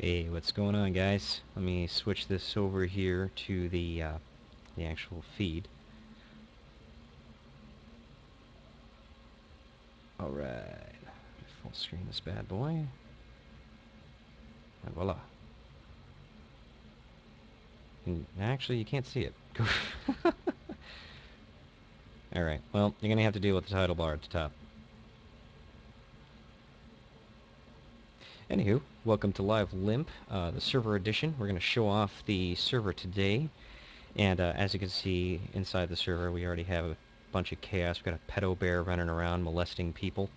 Hey, what's going on, guys? Let me switch this over here to the actual feed. All right, full screen this bad boy, and voila. And actually, you can't see it. All right. Well, you're gonna have to deal with the title bar at the top. Anywho, welcome to LiveLIMP, the server edition. We're gonna show off the server today, and as you can see inside the server, we already have a bunch of chaos. We got a pedo bear running around molesting people.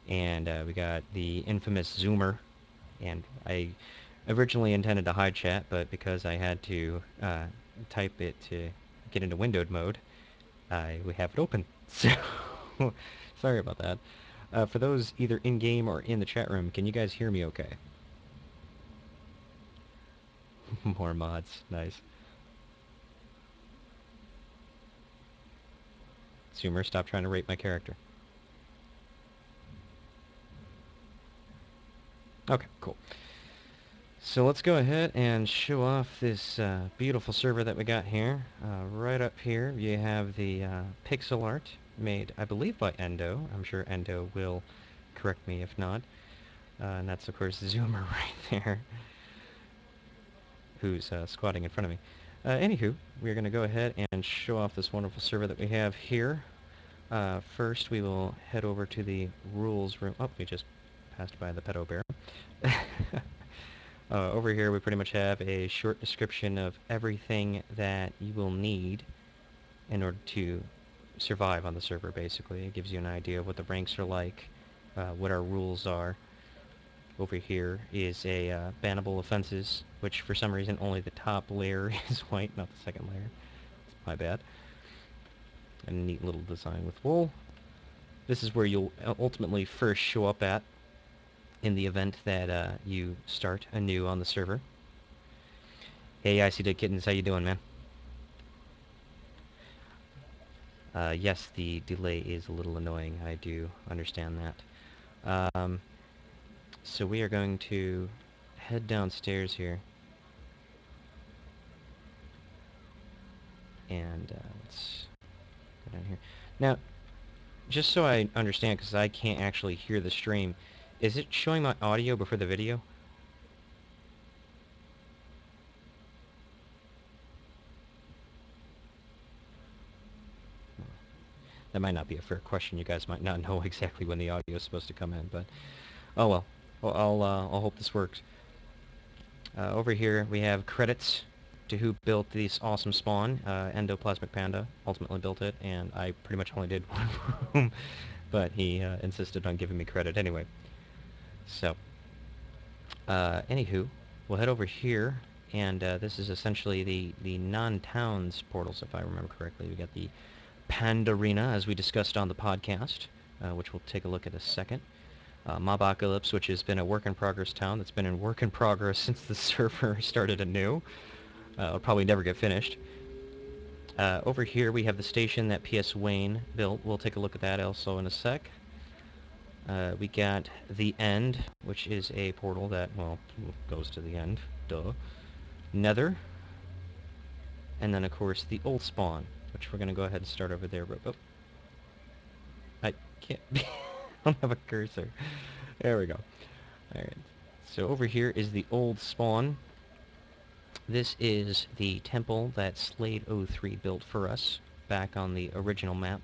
And we got the infamous Zoomer, and I originally intended to hide chat, but because I had to type it to get into windowed mode, we have it open. So, sorry about that. For those either in-game or in the chat room, can you guys hear me okay? More mods, nice. Zoomer, stop trying to rape my character. Okay, cool. So let's go ahead and show off this beautiful server that we got here. Right up here you have the pixel art made, I believe, by Endo. I'm sure Endo will correct me if not. And that's, of course, Zoomer right there, who's squatting in front of me. Anywho, we're going to go ahead and show off this wonderful server that we have here. First, we will head over to the rules room. Oh, we just passed by the pedo bear. Over here we pretty much have a short description of everything that you will need in order to survive on the server, basically. It gives you an idea of what the ranks are like, what our rules are. Over here is a bannable offenses, which for some reason only the top layer is white, not the second layer. My bad. A neat little design with wool. This is where you'll ultimately first show up at in the event that you start anew on the server. Hey, Icy Dead Kittens, how you doing, man? Yes, the delay is a little annoying. I do understand that. So we are going to head downstairs here. And let's go down here. Now, just so I understand, because I can't actually hear the stream, is it showing my audio before the video? That might not be a fair question. You guys might not know exactly when the audio is supposed to come in, but oh well. Well, I'll hope this works. Over here we have credits to who built this awesome spawn. Endoplasmic Panda ultimately built it, and I pretty much only did one room, but he insisted on giving me credit anyway. So, anywho, we'll head over here, and this is essentially the non-towns portals, if I remember correctly. We got the Pandorina, as we discussed on the podcast, which we'll take a look at a second. Apocalypse, which has been a work-in-progress town that's been in work-in-progress since the server started anew. It'll probably never get finished. Over here we have the station that P.S. Wayne built. We'll take a look at that also in a sec. We got the End, which is a portal that, well, goes to the end. Duh. Nether. And then, of course, the Old Spawn, which we're going to go ahead and start over there. Oh, I can't... I don't have a cursor. There we go. Alright. So over here is the Old Spawn. This is the temple that Slade03 built for us back on the original map.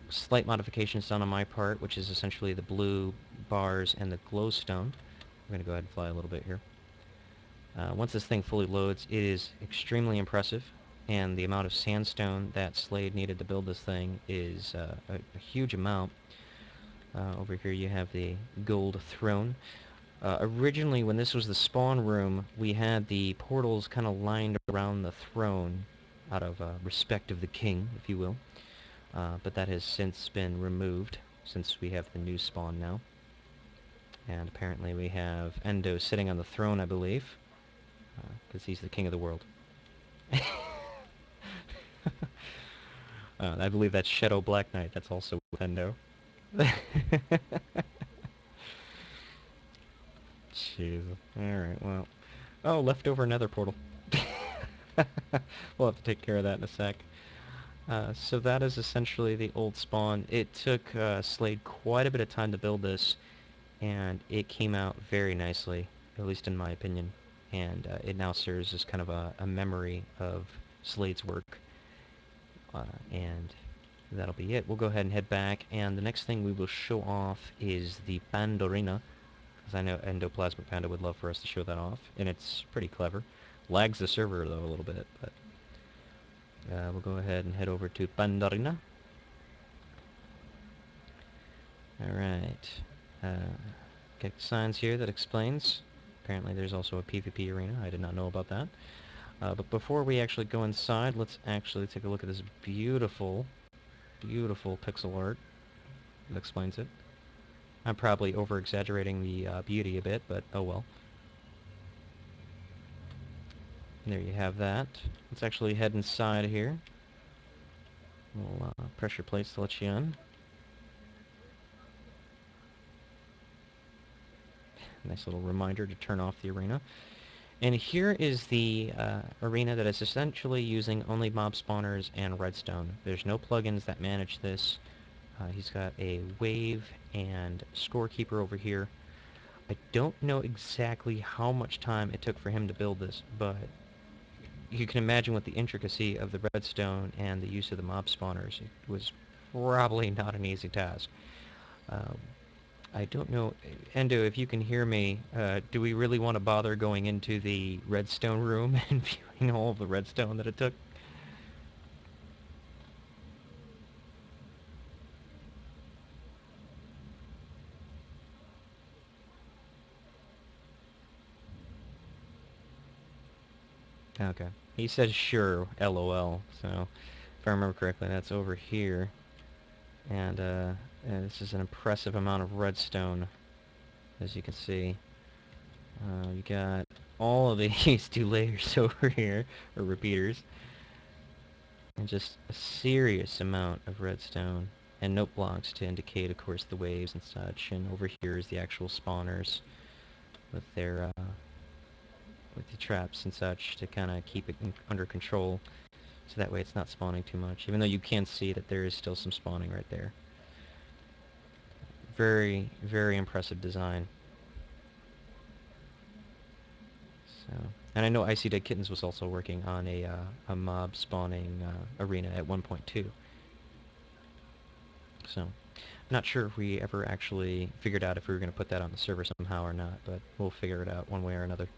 Slight modifications done on my part, which is essentially the blue bars and the glowstone. I'm going to go ahead and fly a little bit here. Once this thing fully loads, it is extremely impressive, and the amount of sandstone that Slade needed to build this thing is a huge amount. Over here you have the gold throne. Originally, when this was the spawn room, we had the portals kind of lined around the throne out of respect of the king, if you will. But that has since been removed, since we have the new spawn now. And apparently we have Endo sitting on the throne, I believe, because he's the king of the world. I believe that's Shadow Black Knight. That's also Endo. Jeez. Alright, well. Oh, leftover nether portal. We'll have to take care of that in a sec. So that is essentially the old spawn. It took Slade quite a bit of time to build this, and it came out very nicely, at least in my opinion. And it now serves as kind of a memory of Slade's work. And that'll be it. We'll go ahead and head back, and the next thing we will show off is the Pandorina, because I know Endoplasmic Panda would love for us to show that off, and it's pretty clever. Lags the server, though, a little bit, but we'll go ahead and head over to Pandorina. Alright. Get signs here that explains. Apparently there's also a PvP arena. I did not know about that. But before we actually go inside, let's actually take a look at this beautiful, beautiful pixel art that explains it. I'm probably over-exaggerating the beauty a bit, but oh well. There you have that. Let's actually head inside here. We'll pressure plates to let you in. Nice little reminder to turn off the arena. And here is the arena that is essentially using only mob spawners and redstone. There's no plugins that manage this. He's got a wave and scorekeeper over here. I don't know exactly how much time it took for him to build this, but you can imagine with the intricacy of the redstone and the use of the mob spawners, it was probably not an easy task. Um, I don't know, Endo, if you can hear me, do we really want to bother going into the redstone room and viewing all of the redstone that it took? Okay. He says sure, LOL, so if I remember correctly, that's over here. And this is an impressive amount of redstone, as you can see. You got all of these two layers over here, or repeaters, and just a serious amount of redstone. And note blocks to indicate, of course, the waves and such. And over here is the actual spawners with their with the traps and such to kind of keep it under control, so that way it's not spawning too much. Even though you can see that there is still some spawning right there. Very, very impressive design. So, and I know Icy Dead Kittens was also working on a mob spawning arena at 1.2. So, not sure if we ever actually figured out if we were going to put that on the server somehow or not, but we'll figure it out one way or another.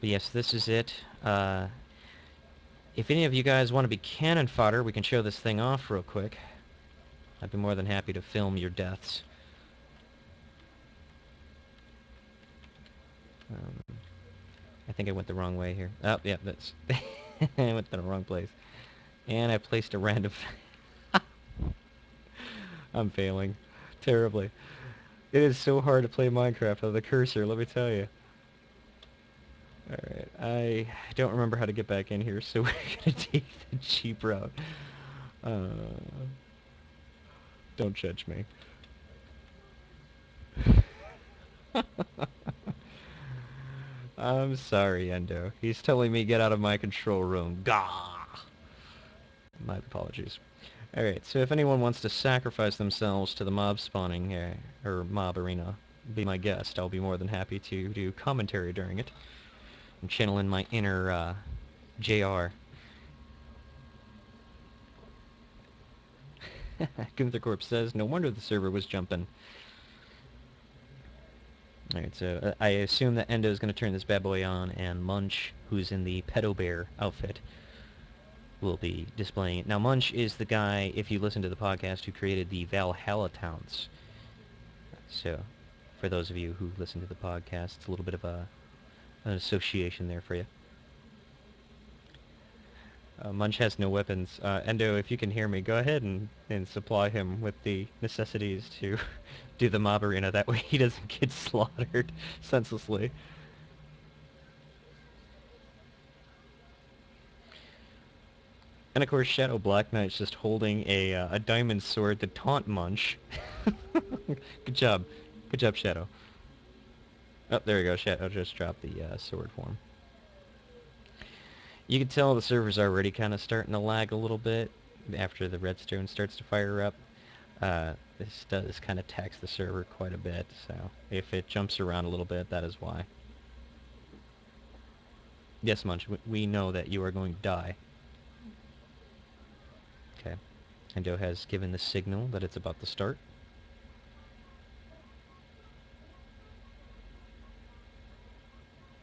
But yes, this is it. If any of you guys want to be cannon fodder, we can show this thing off real quick. I'd be more than happy to film your deaths. Um, I think I went the wrong way here. Oh, yeah, that's... I went to the wrong place. And I placed a random... I'm failing. Terribly. It is so hard to play Minecraft with a cursor, let me tell you. Alright, I don't remember how to get back in here, so we're gonna take the cheap route. Uh, don't judge me. I'm sorry, Endo. He's telling me get out of my control room. Gah! My apologies. Alright, so if anyone wants to sacrifice themselves to the mob spawning, or mob arena, be my guest. I'll be more than happy to do commentary during it. I'm channeling my inner, JR. Gunther Corp says, no wonder the server was jumping. Alright, so I assume that Endo is going to turn this bad boy on, and Munch, who's in the Pedo Bear outfit, will be displaying it. Now, Munch is the guy, if you listen to the podcast, who created the Valhalla Towns. So, for those of you who listen to the podcast, it's a little bit of an association there for you. Munch has no weapons. Endo, if you can hear me, go ahead and supply him with the necessities to do the mob arena. That way he doesn't get slaughtered senselessly. And of course, Shadow Black Knight's just holding a diamond sword to taunt Munch. Good job. Good job, Shadow. Oh, there we go. Shadow just dropped the sword form. You can tell the server's already kind of starting to lag a little bit after the redstone starts to fire up. This does kind of tax the server quite a bit, so if it jumps around a little bit, that is why. Yes, Munch, we know that you are going to die. Okay. Endo has given the signal that it's about to start.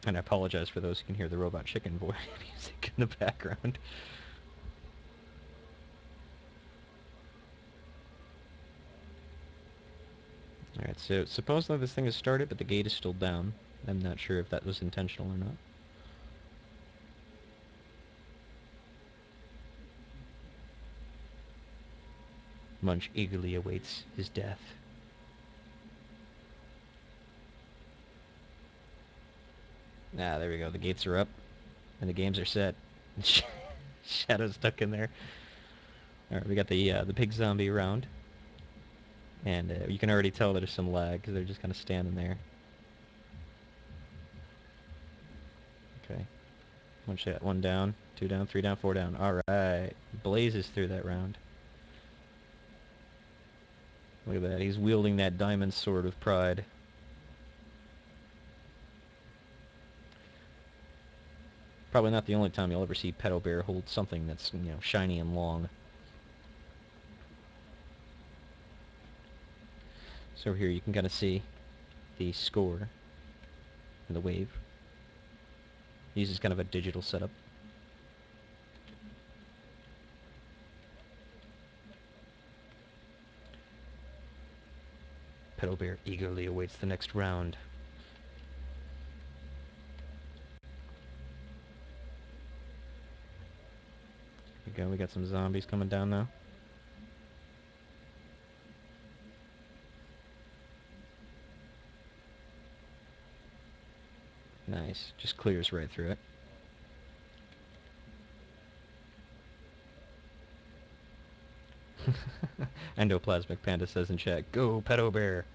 And I apologize for those who can hear the robot chicken voice music in the background. Alright, so supposedly this thing has started, but the gate is still down. I'm not sure if that was intentional or not. Munch eagerly awaits his death. Ah, there we go. The gates are up, and the games are set. Shadow's stuck in there. Alright, we got the pig zombie around. And you can already tell there's some lag, because they're just kind of standing there. Okay. One down, two down, three down, four down. Alright. Blazes through that round. Look at that. He's wielding that diamond sword of pride. Probably not the only time you'll ever see Pedo Bear hold something that's, shiny and long. So here you can kind of see the score and the wave. He uses kind of a digital setup. Pedo Bear eagerly awaits the next round. Here we go, we got some zombies coming down now. Nice, just clears right through it. Endoplasmic Panda says in chat, "Go, Pedo Bear!"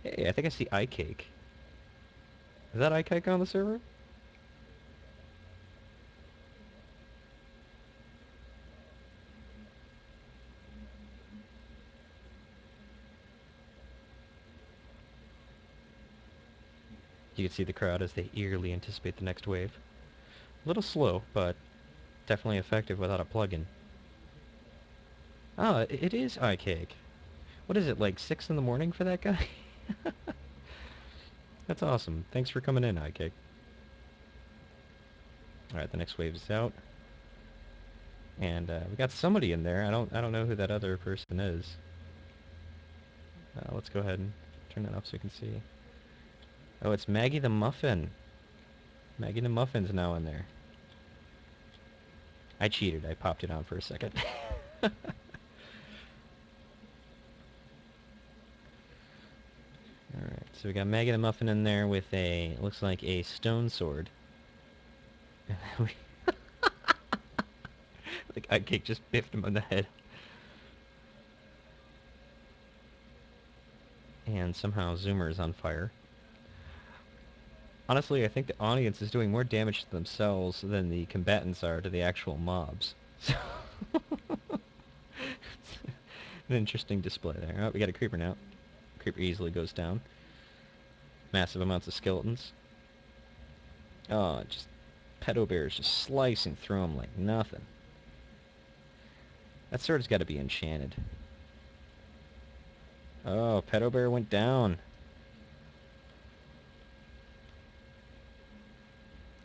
Hey, I think I see Eye Cake. Is that Eye Cake on the server? You can see the crowd as they eagerly anticipate the next wave. A little slow, but definitely effective without a plugin. Oh, it is Eye Cake. What is it, like 6 in the morning for that guy? That's awesome. Thanks for coming in, Eye Cake. Alright, the next wave is out. And we got somebody in there. I don't know who that other person is. Let's go ahead and turn that up so you can see. Oh, it's Maggie the Muffin. Maggie the Muffin's now in there. I cheated. I popped it on for a second. Alright, so we got Maggie the Muffin in there with a, looks like a stone sword. Like Eye Cake just biffed him on the head. And somehow Zoomer is on fire. Honestly, I think the audience is doing more damage to themselves than the combatants are to the actual mobs. So an interesting display there. Oh, we got a creeper now. Creeper easily goes down. Massive amounts of skeletons. Oh, just Pedo Bear is just slicing through them like nothing. That sword's got to be enchanted. Oh, Pedo Bear went down.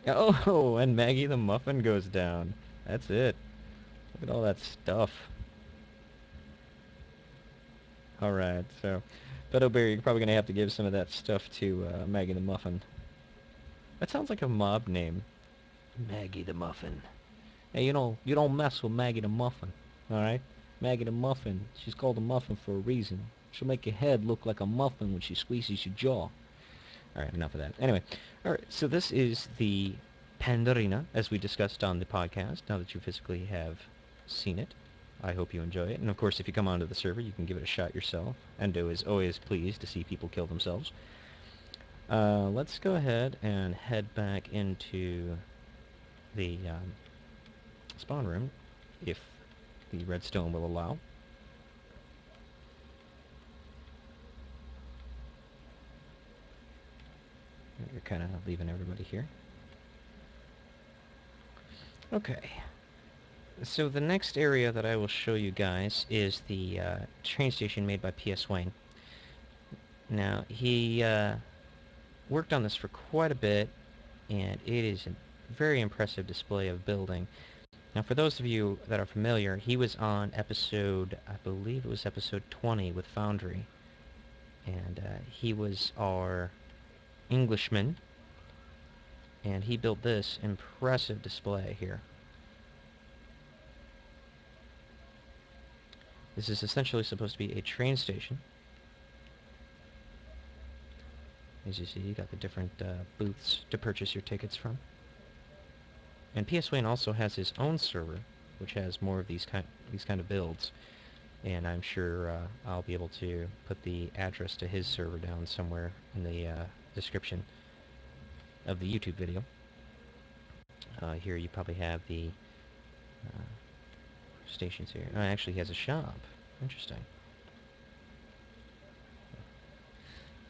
Oh, and Maggie the Muffin goes down. That's it. Look at all that stuff. Alright, so Pedo Bear, you're probably going to have to give some of that stuff to Maggie the Muffin. That sounds like a mob name. Maggie the Muffin. Hey, you don't mess with Maggie the Muffin, alright? Maggie the Muffin, she's called a muffin for a reason. She'll make your head look like a muffin when she squeezes your jaw. Alright, enough of that. Anyway, alright, so this is the Pandorina, as we discussed on the podcast, now that you physically have seen it. I hope you enjoy it. And of course, if you come onto the server, you can give it a shot yourself. Endo is always pleased to see people kill themselves. Let's go ahead and head back into the spawn room, if the redstone will allow. You're kind of leaving everybody here. Okay. So the next area that I will show you guys is the train station made by P.S. Wayne. Now, he worked on this for quite a bit, and it is a very impressive display of building. Now, for those of you that are familiar, he was on episode, I believe it was episode 20 with Foundry, and he was our Englishman, and he built this impressive display here. This is essentially supposed to be a train station. As you see, you got the different booths to purchase your tickets from. And PS Wayne also has his own server, which has more of these kind of builds. And I'm sure I'll be able to put the address to his server down somewhere in the description of the YouTube video. Here you probably have the stations here. Actually, he has a shop. Interesting.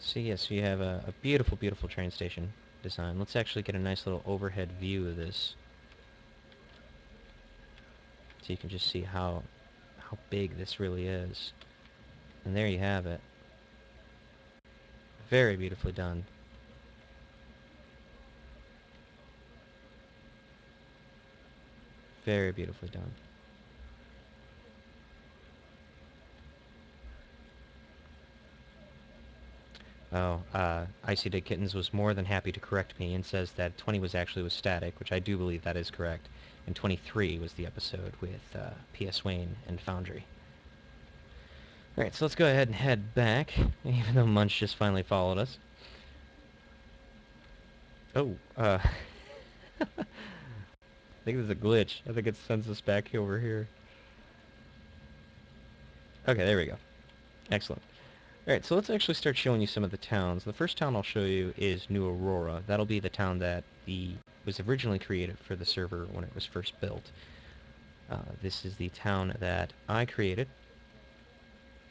So yes, you have a beautiful, beautiful train station design. Let's actually get a nice little overhead view of this, so you can just see how big this really is. And there you have it. Very beautifully done. Very beautifully done. Oh, Icy Dick Kittens was more than happy to correct me and says that 20 was actually with Static, which I do believe that is correct. And 23 was the episode with P.S. Wayne and Foundry. Alright, so let's go ahead and head back, even though Munch just finally followed us. Oh, I think there's a glitch. I think it sends us back over here. Okay, there we go. Excellent. Alright, so let's actually start showing you some of the towns. The first town I'll show you is New Aurora. That'll be the town that was originally created for the server when it was first built. This is the town that I created,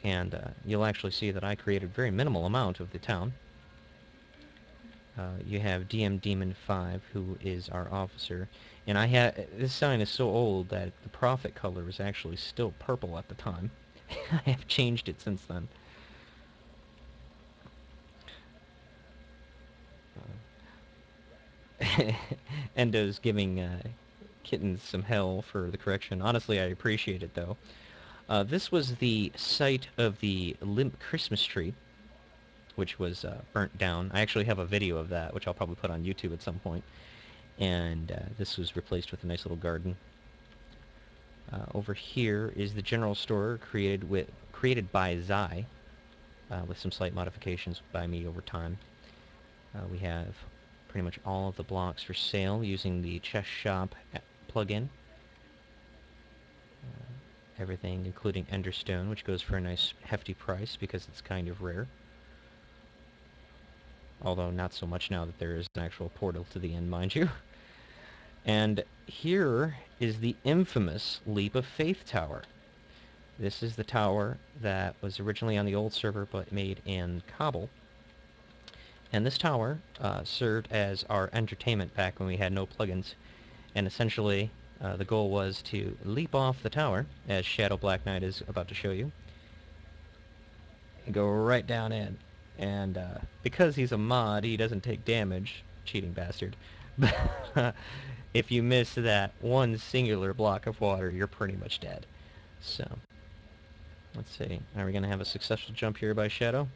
and you'll actually see that I created a very minimal amount of the town. You have DM Demon 5, who is our officer, and this sign is so old that the prophet color was actually still purple at the time. I have changed it since then. Endo's giving Kittens some hell for the correction. Honestly, I appreciate it, though. This was the site of the LIMP Christmas tree, which was burnt down. I actually have a video of that, which I'll probably put on YouTube at some point. And this was replaced with a nice little garden. Over here is the general store created by Zai, with some slight modifications by me over time. We have pretty much all of the blocks for sale using the Chess Shop plugin. Everything, including Enderstone, which goes for a nice hefty price because it's kind of rare. Although not so much now that there is an actual portal to the end, mind you. And here is the infamous Leap of Faith Tower. This is the tower that was originally on the old server but made in Cobble. And this tower served as our entertainment back when we had no plugins. And essentially, the goal was to leap off the tower, as Shadow Black Knight is about to show you, and go right down in. And because he's a mod, he doesn't take damage, cheating bastard. If you miss that one singular block of water, you're pretty much dead. So, let's see. Are we going to have a successful jump here by Shadow?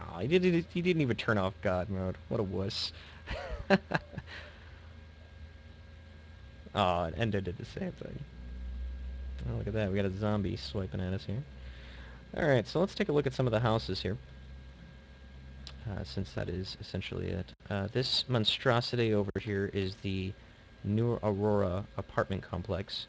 Oh, he didn't even turn off God mode. What a wuss. Oh, and Endo did the same thing. Oh, look at that. We got a zombie swiping at us here. Alright, so let's take a look at some of the houses here, since that is essentially it. This monstrosity over here is the New Aurora apartment complex.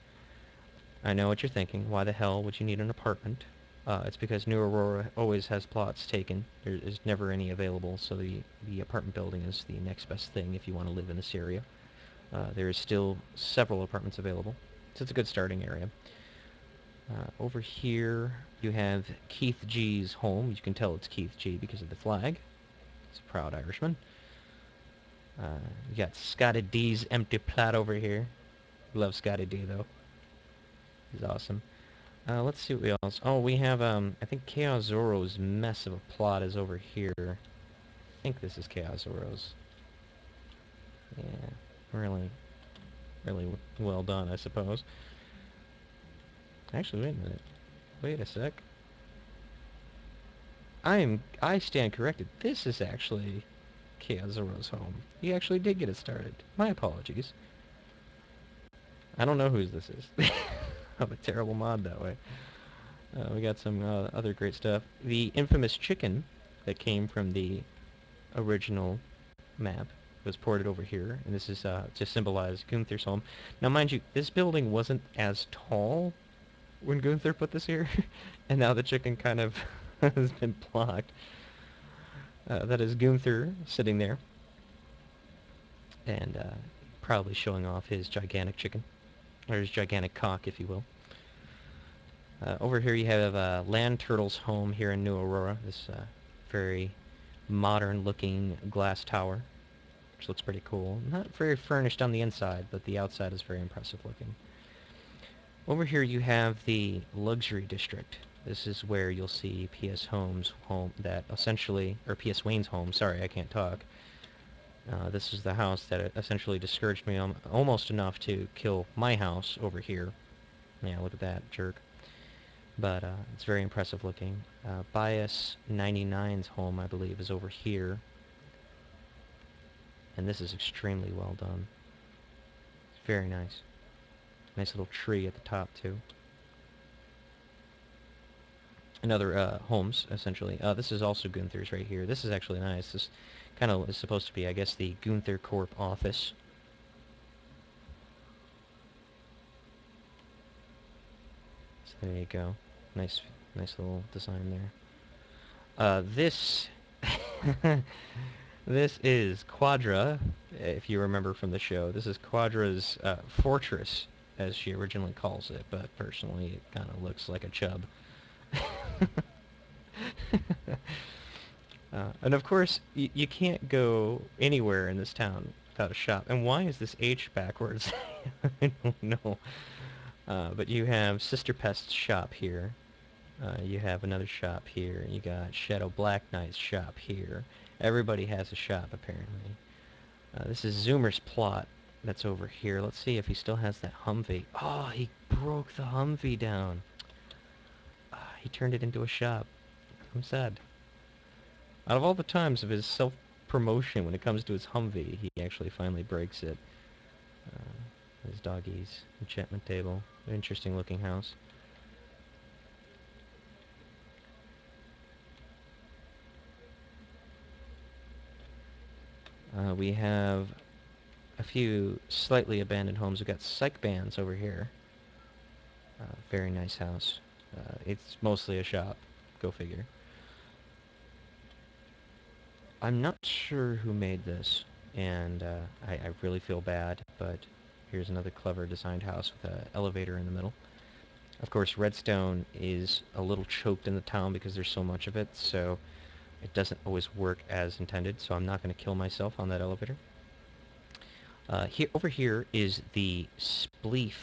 I know what you're thinking. Why the hell would you need an apartment? It's because New Aurora always has plots taken. There is never any available, so the apartment building is the next best thing if you want to live in this area. There is still several apartments available, so it's a good starting area. Over here, you have Keith G's home. You can tell it's Keith G because of the flag. He's a proud Irishman. You got Scotty D's empty plot over here. Love Scotty D, though. He's awesome. Let's see what we else... Oh, we have, I think Chaos Zoro's mess of a plot is over here. I think this is Chaos Zoro's. Yeah, really, really well done, I suppose. Actually, wait a minute. Wait a sec. I stand corrected. This is actually Kazuro's home. He actually did get it started. My apologies. I don't know whose this is. I'm a terrible mod that way. We got some other great stuff. The infamous chicken that came from the original map was ported over here, and this is to symbolize Gunther's home. Now, mind you, this building wasn't as tall when Gunther put this here, and now the chicken kind of has been blocked. That is Gunther sitting there, and proudly showing off his gigantic chicken, or his gigantic cock, if you will. Over here you have Land Turtle's home here in New Aurora, this very modern-looking glass tower, which looks pretty cool. Not very furnished on the inside, but the outside is very impressive looking. Over here you have the luxury district. This is where you'll see P.S. Home's home that essentially, or P.S. Wayne's home, sorry, I can't talk. This is the house that essentially discouraged me almost enough to kill my house over here. Yeah, look at that, jerk. But it's very impressive looking. Bias 99's home, I believe, is over here. And this is extremely well done. It's very nice. Nice little tree at the top, too. Another homes, essentially. This is also Gunther's right here. This is actually nice. This kind of is supposed to be, I guess, the Gunther Corp office. So there you go. Nice, nice little design there. This... This is Quadra, if you remember from the show. This is Quadra's fortress, as she originally calls it, but personally it kind of looks like a chub. And of course, you can't go anywhere in this town without a shop. And why is this H backwards? I don't know. But you have Sister Pest's shop here. You have another shop here. You got Shadow Black Knight's shop here. Everybody has a shop, apparently. This is Zoomer's plot that's over here. Let's see if he still has that Humvee. Oh, he broke the Humvee down. He turned it into a shop. I'm sad. Out of all the times of his self-promotion when it comes to his Humvee, he actually finally breaks it. His doggies. Enchantment table. Interesting looking house. We have a few slightly abandoned homes. We've got psych bands over here. Very nice house. It's mostly a shop. Go figure. I'm not sure who made this, and I really feel bad, but here's another clever designed house with an elevator in the middle. Of course, redstone is a little choked in the town because there's so much of it, so it doesn't always work as intended, so I'm not going to kill myself on that elevator. Over here is the Spleef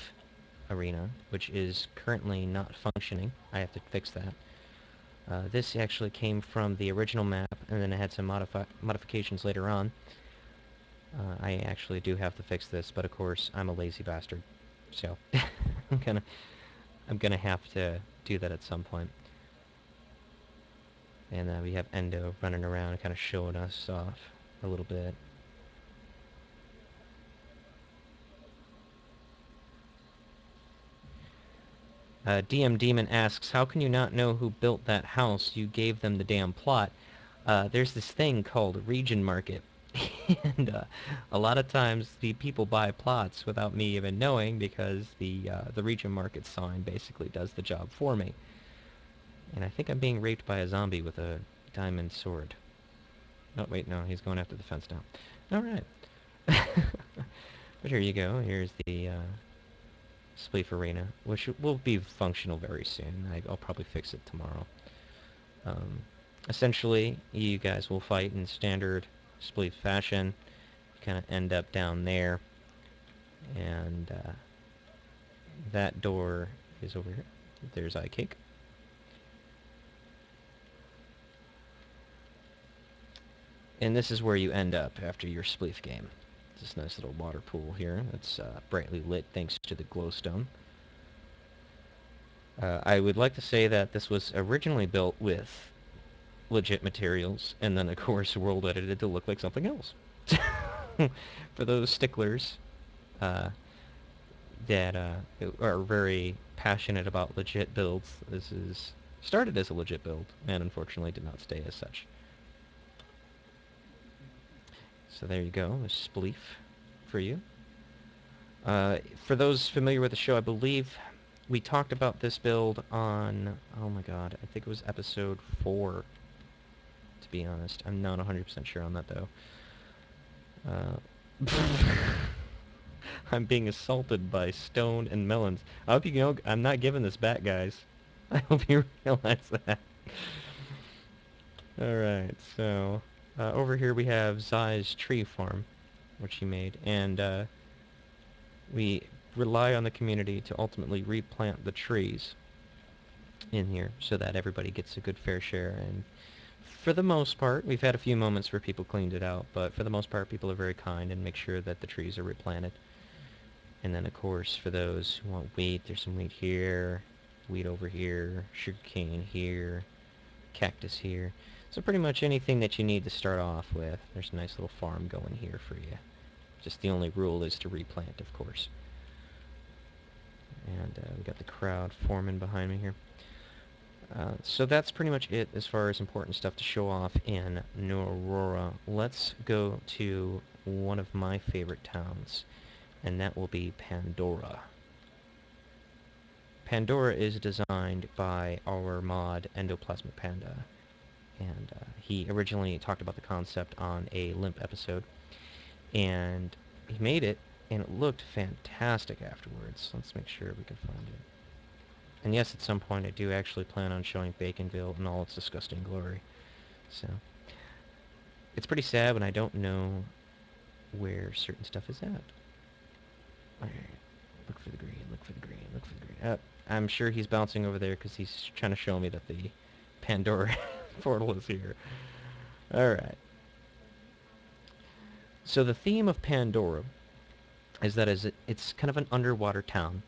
arena, which is currently not functioning. I have to fix that. This actually came from the original map, and then it had some modifications later on. I actually do have to fix this, but of course I'm a lazy bastard, so I'm gonna have to do that at some point. And we have Endo running around, kind of showing us off a little bit. DM Demon asks, how can you not know who built that house? You gave them the damn plot. There's this thing called Region Market. And a lot of times the people buy plots without me even knowing because the region market sign basically does the job for me. And I think I'm being raped by a zombie with a diamond sword. Oh, wait, no, he's going after the fence now. Alright. But here you go. Here's the Spleef Arena, which will be functional very soon. I'll probably fix it tomorrow. Um, Essentially, you guys will fight in standard Spleef fashion. Kind of end up down there. And that door is over here. There's Eye Cake. And this is where you end up after your Spleef game. This nice little water pool here that's brightly lit thanks to the glowstone. I would like to say that this was originally built with legit materials, and then of course world edited to look like something else. For those sticklers uh, that are very passionate about legit builds, this is started as a legit build, and unfortunately did not stay as such. So there you go, a spleef for you. For those familiar with the show, I believe we talked about this build on, oh my god, I think it was episode 4, to be honest. I'm not 100% sure on that, though. I'm being assaulted by stone and melons. I hope you know I'm not giving this back, guys. I hope you realize that. Alright, so over here we have Zai's tree farm, which he made, and we rely on the community to ultimately replant the trees in here so that everybody gets a good fair share. And for the most part, we've had a few moments where people cleaned it out, but for the most part, people are very kind and make sure that the trees are replanted. And then, of course, for those who want wheat, there's some wheat here, wheat over here, sugarcane here, cactus here. So pretty much anything that you need to start off with. There's a nice little farm going here for you. Just the only rule is to replant, of course. And we got the crowd forming behind me here. So that's pretty much it as far as important stuff to show off in New Aurora. Let's go to one of my favorite towns, and that will be Pandora. Pandora is designed by our mod Endoplasmic Panda, and he originally talked about the concept on a LIMP episode, and he made it, and it looked fantastic afterwards. Let's make sure we can find it. And yes, at some point I do actually plan on showing Baconville in all its disgusting glory. So, it's pretty sad when I don't know where certain stuff is at. Alright, look for the green, look for the green, look for the green. I'm sure he's bouncing over there because he's trying to show me that the Pandora portal is here. Alright. So the theme of Pandora is that it's kind of an underwater town,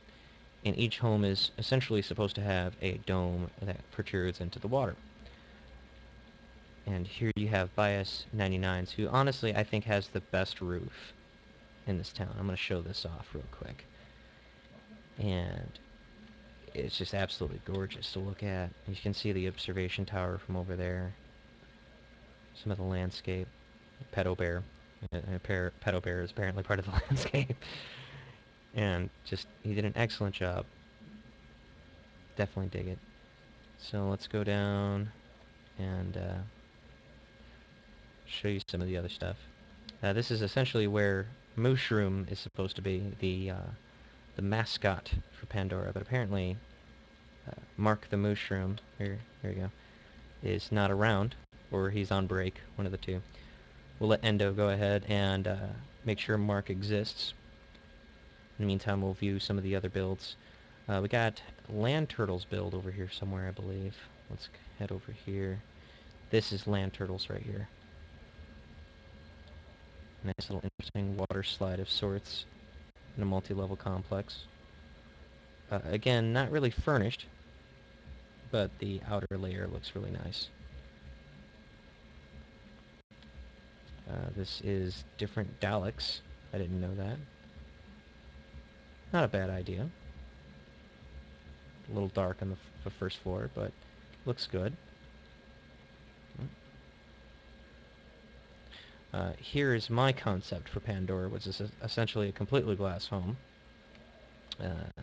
and each home is essentially supposed to have a dome that protrudes into the water. And here you have Bias 99s, who honestly I think has the best roof in this town. I'm going to show this off real quick. And it's just absolutely gorgeous to look at. You can see the observation tower from over there. Some of the landscape. Pedo Bear. Pedo Bear is apparently part of the landscape. And just, he did an excellent job. Definitely dig it. So let's go down and show you some of the other stuff. This is essentially where Mushroom is supposed to be, the mascot for Pandora, but apparently Mark the Mushroom, here you go, is not around, or he's on break, one of the two. We'll let Endo go ahead and make sure Mark exists. In the meantime, we'll view some of the other builds. We got Land Turtles build over here somewhere, I believe. Let's head over here. This is Land Turtles right here. Nice little interesting water slide of sorts in a multi-level complex. Again, not really furnished, but the outer layer looks really nice. This is different Daleks. I didn't know that. Not a bad idea. A little dark on the first floor, but looks good. Here is my concept for Pandora, which is essentially a completely glass home. Uh,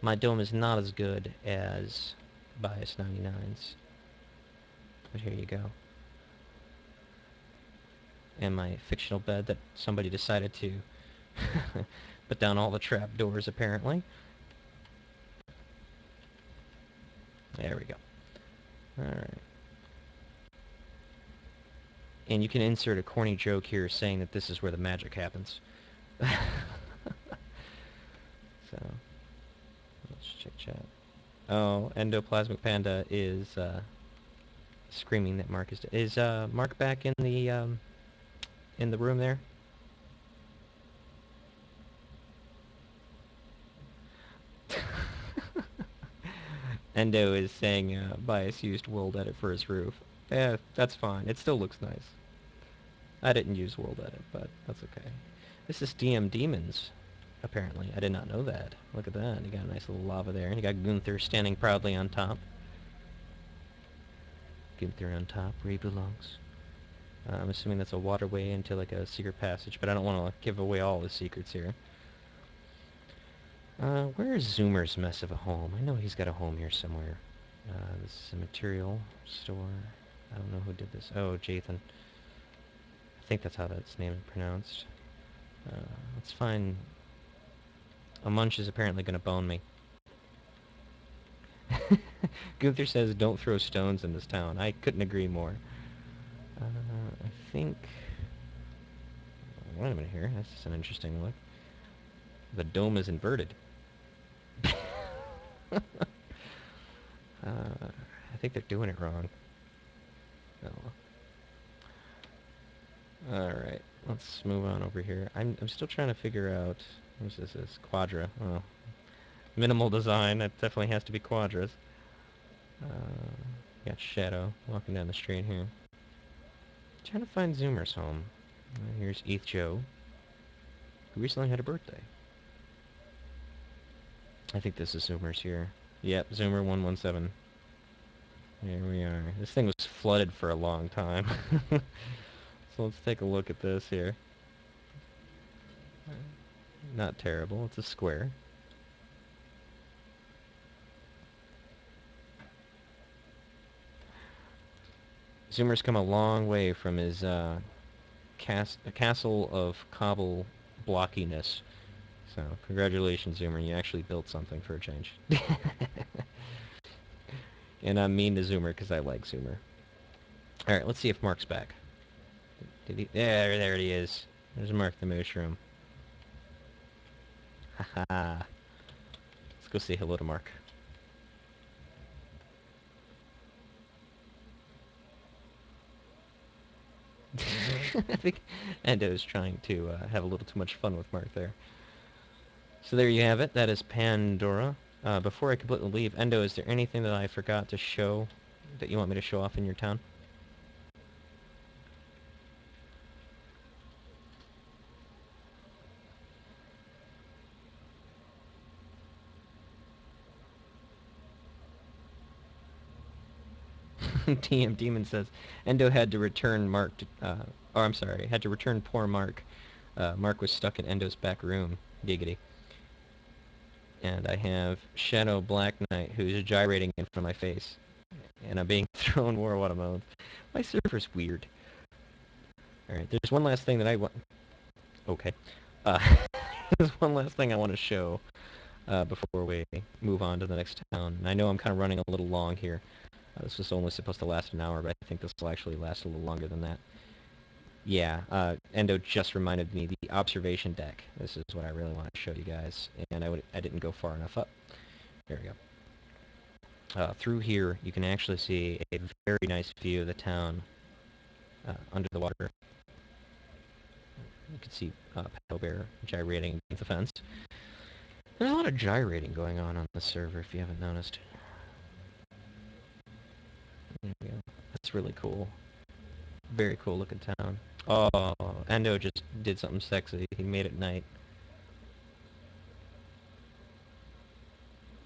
my dome is not as good as Bias 99's, but here you go. And my fictional bed that somebody decided to put down all the trap doors, apparently. There we go. Alright. And you can insert a corny joke here saying that this is where the magic happens. So, let's check chat. Oh, Endoplasmic Panda is screaming that Mark is dead. Is Mark back in the room there? Endo is saying Bias used World Edit for his roof. Yeah, that's fine. It still looks nice. I didn't use World Edit, but that's okay. This is DM Demons, apparently. I did not know that. Look at that. You got a nice little lava there. You got Gunther standing proudly on top. Gunther on top, where he belongs. I'm assuming that's a waterway into like a secret passage, but I don't want to give away all the secrets here. Where is Zoomer's mess of a home? I know he's got a home here somewhere. This is a material store. I don't know who did this. Oh, Jathan. I think that's how that's name is pronounced. Let's find... A munch is apparently going to bone me. Gunther says, don't throw stones in this town. I couldn't agree more. I think... Wait a minute here. That's just an interesting look. The dome is inverted. I think they're doing it wrong. Oh. Alright, let's move on over here. I'm still trying to figure out... What is this? Quadra. Oh. Minimal design. That definitely has to be quadras. Got Shadow walking down the street here. Trying to find Zoomer's home. Here's ETH Joe, who recently had a birthday. I think this is Zoomer's here. Yep, Zoomer117. Here we are. This thing was flooded for a long time. So let's take a look at this here. Not terrible. It's a square. Zoomer's come a long way from his castle of cobble blockiness. So, congratulations, Zoomer. You actually built something for a change. And I'm mean to Zoomer because I like Zoomer. Alright, let's see if Mark's back. Did he? There he is. There's Mark the Mushroom. Haha. Let's go say hello to Mark. I think Endo's trying to have a little too much fun with Mark there. So there you have it. That is Pandora. Before I completely leave, Endo, is there anything that I forgot to show that you want me to show off in your town? TM Demon says, Endo had to return Mark to, or I'm sorry, had to return poor Mark. Mark was stuck in Endo's back room. Giggity. And I have Shadow Black Knight, who's gyrating in front of my face. And I'm being thrown war watermelons. My server's weird. Alright, there's one last thing that I want... Okay. Uh, there's one last thing I want to show before we move on to the next town. And I know I'm kind of running a little long here. This was only supposed to last an hour, but I think this will actually last a little longer than that. Yeah, Endo just reminded me, the observation deck. This is what I really want to show you guys, and I didn't go far enough up. There we go. Through here, you can actually see a very nice view of the town under the water. You can see Paddle Bear gyrating against the fence. There's a lot of gyrating going on the server, if you haven't noticed. There we go. That's really cool. Very cool looking town. Oh, Endo just did something sexy. He made it night.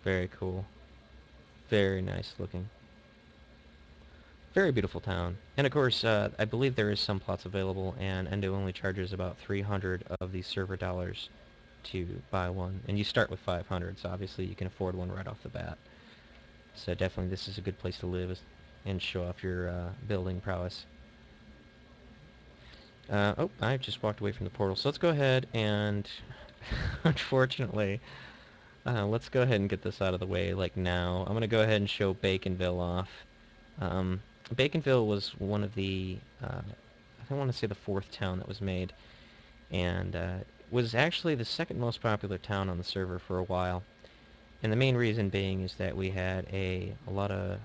Very cool. Very nice looking. Very beautiful town. And of course, I believe there is some plots available, and Endo only charges about 300 of the server dollars to buy one. And you start with 500, so obviously you can afford one right off the bat. So definitely this is a good place to live and show off your building prowess. Oh, I just walked away from the portal. So let's go ahead and, unfortunately, let's go ahead and get this out of the way, like now. I'm going to go ahead and show Baconville off. Um, Baconville was one of the, I want to say the fourth town that was made, and was actually the second most popular town on the server for a while. And the main reason being is that we had a lot of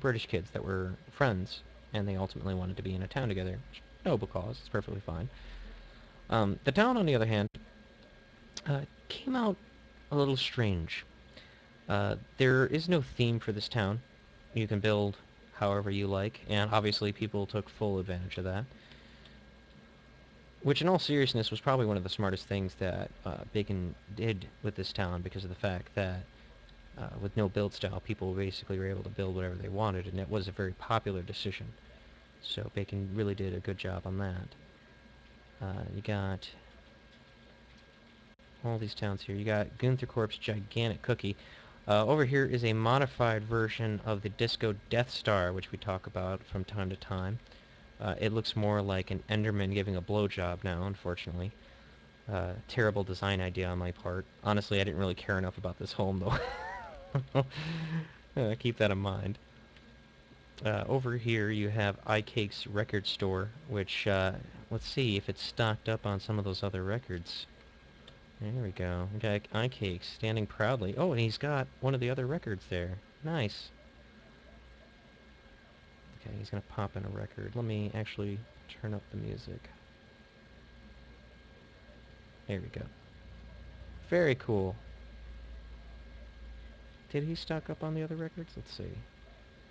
British kids that were friends, and they ultimately wanted to be in a town together. Noble cause, it's perfectly fine. The town, on the other hand, came out a little strange. There is no theme for this town. You can build however you like, and obviously people took full advantage of that. Which, in all seriousness, was probably one of the smartest things that Bacon did with this town, because of the fact that with no build style, people basically were able to build whatever they wanted, and it was a very popular decision. So Bacon really did a good job on that. You got all these towns here. You got Gunther Corp's Gigantic Cookie. Over here is a modified version of the Disco Death Star, which we talk about from time to time. It looks more like an Enderman giving a blowjob now, unfortunately. Terrible design idea on my part. Honestly, I didn't really care enough about this home, though. Keep that in mind. Over here you have iCake's record store, which, let's see if it's stocked up on some of those other records. There we go. We got iCake standing proudly. Oh, and he's got one of the other records there. Nice. Okay, he's gonna pop in a record. Let me actually turn up the music. There we go. Very cool. Did he stock up on the other records? Let's see.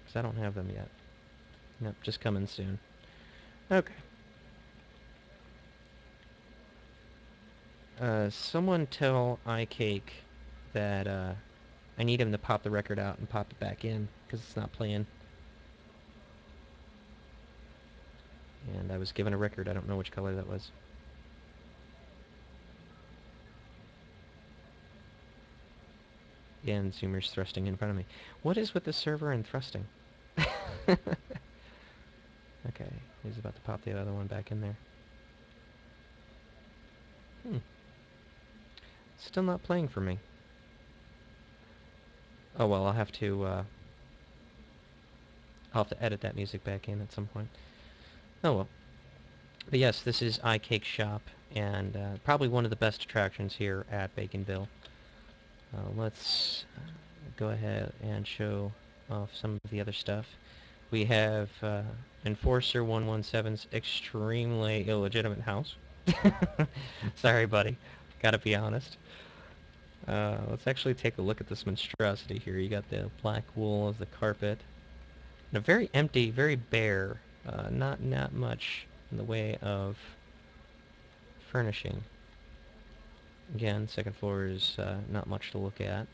Because I don't have them yet. Nope, just coming soon. Okay. Someone tell iCake that I need him to pop the record out and pop it back in, because it's not playing. And I was given a record. I don't know which color that was. Again, Zoomer's thrusting in front of me. What is with the server and thrusting? Okay, he's about to pop the other one back in there. Hmm. Still not playing for me. Oh well, I'll have to edit that music back in at some point. Oh well. But yes, this is iCake Shop, and probably one of the best attractions here at Baconville. Let's go ahead and show off some of the other stuff. We have Enforcer 117's extremely illegitimate house. Sorry, buddy. Gotta be honest. Let's actually take a look at this monstrosity here. You got the black wool as the carpet. And a very empty, very bare. Not much in the way of furnishing. Again, second floor is not much to look at.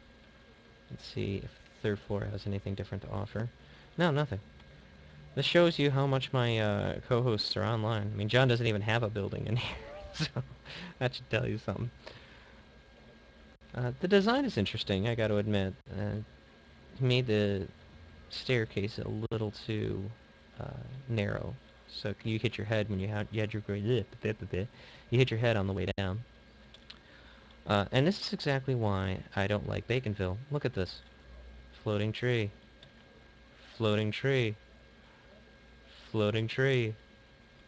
Let's see if third floor has anything different to offer. No, nothing. This shows you how much my co-hosts are online. I mean, John doesn't even have a building in here, so that should tell you something. The design is interesting, I got to admit. He made the staircase a little too narrow, so you hit your head when you had your you hit your head on the way down. And this is exactly why I don't like Baconville. Look at this. Floating tree. Floating tree. Floating tree.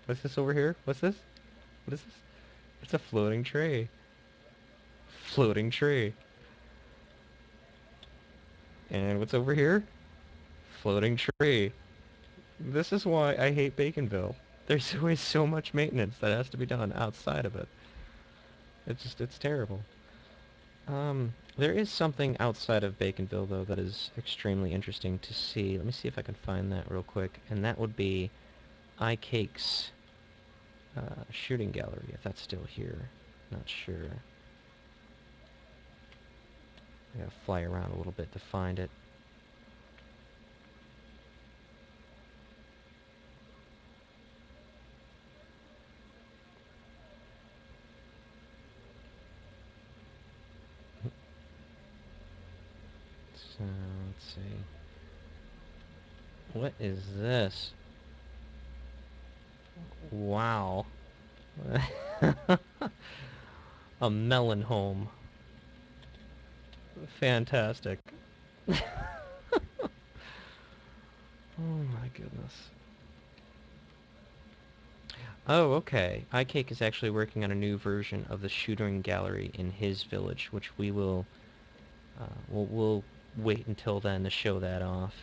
What's this over here? What's this? What is this? It's a floating tree. Floating tree. And what's over here? Floating tree. This is why I hate Baconville. There's always so much maintenance that has to be done outside of it. It's terrible. There is something outside of Baconville, though, that is extremely interesting to see. Let me see if I can find that real quick. And that would be iCake's shooting gallery, if that's still here. Not sure. I gotta fly around a little bit to find it. let's see. What is this? Wow. A melon home. Fantastic. Oh my goodness. Oh, okay. iCake is actually working on a new version of the shooting gallery in his village, which we'll wait until then to show that off.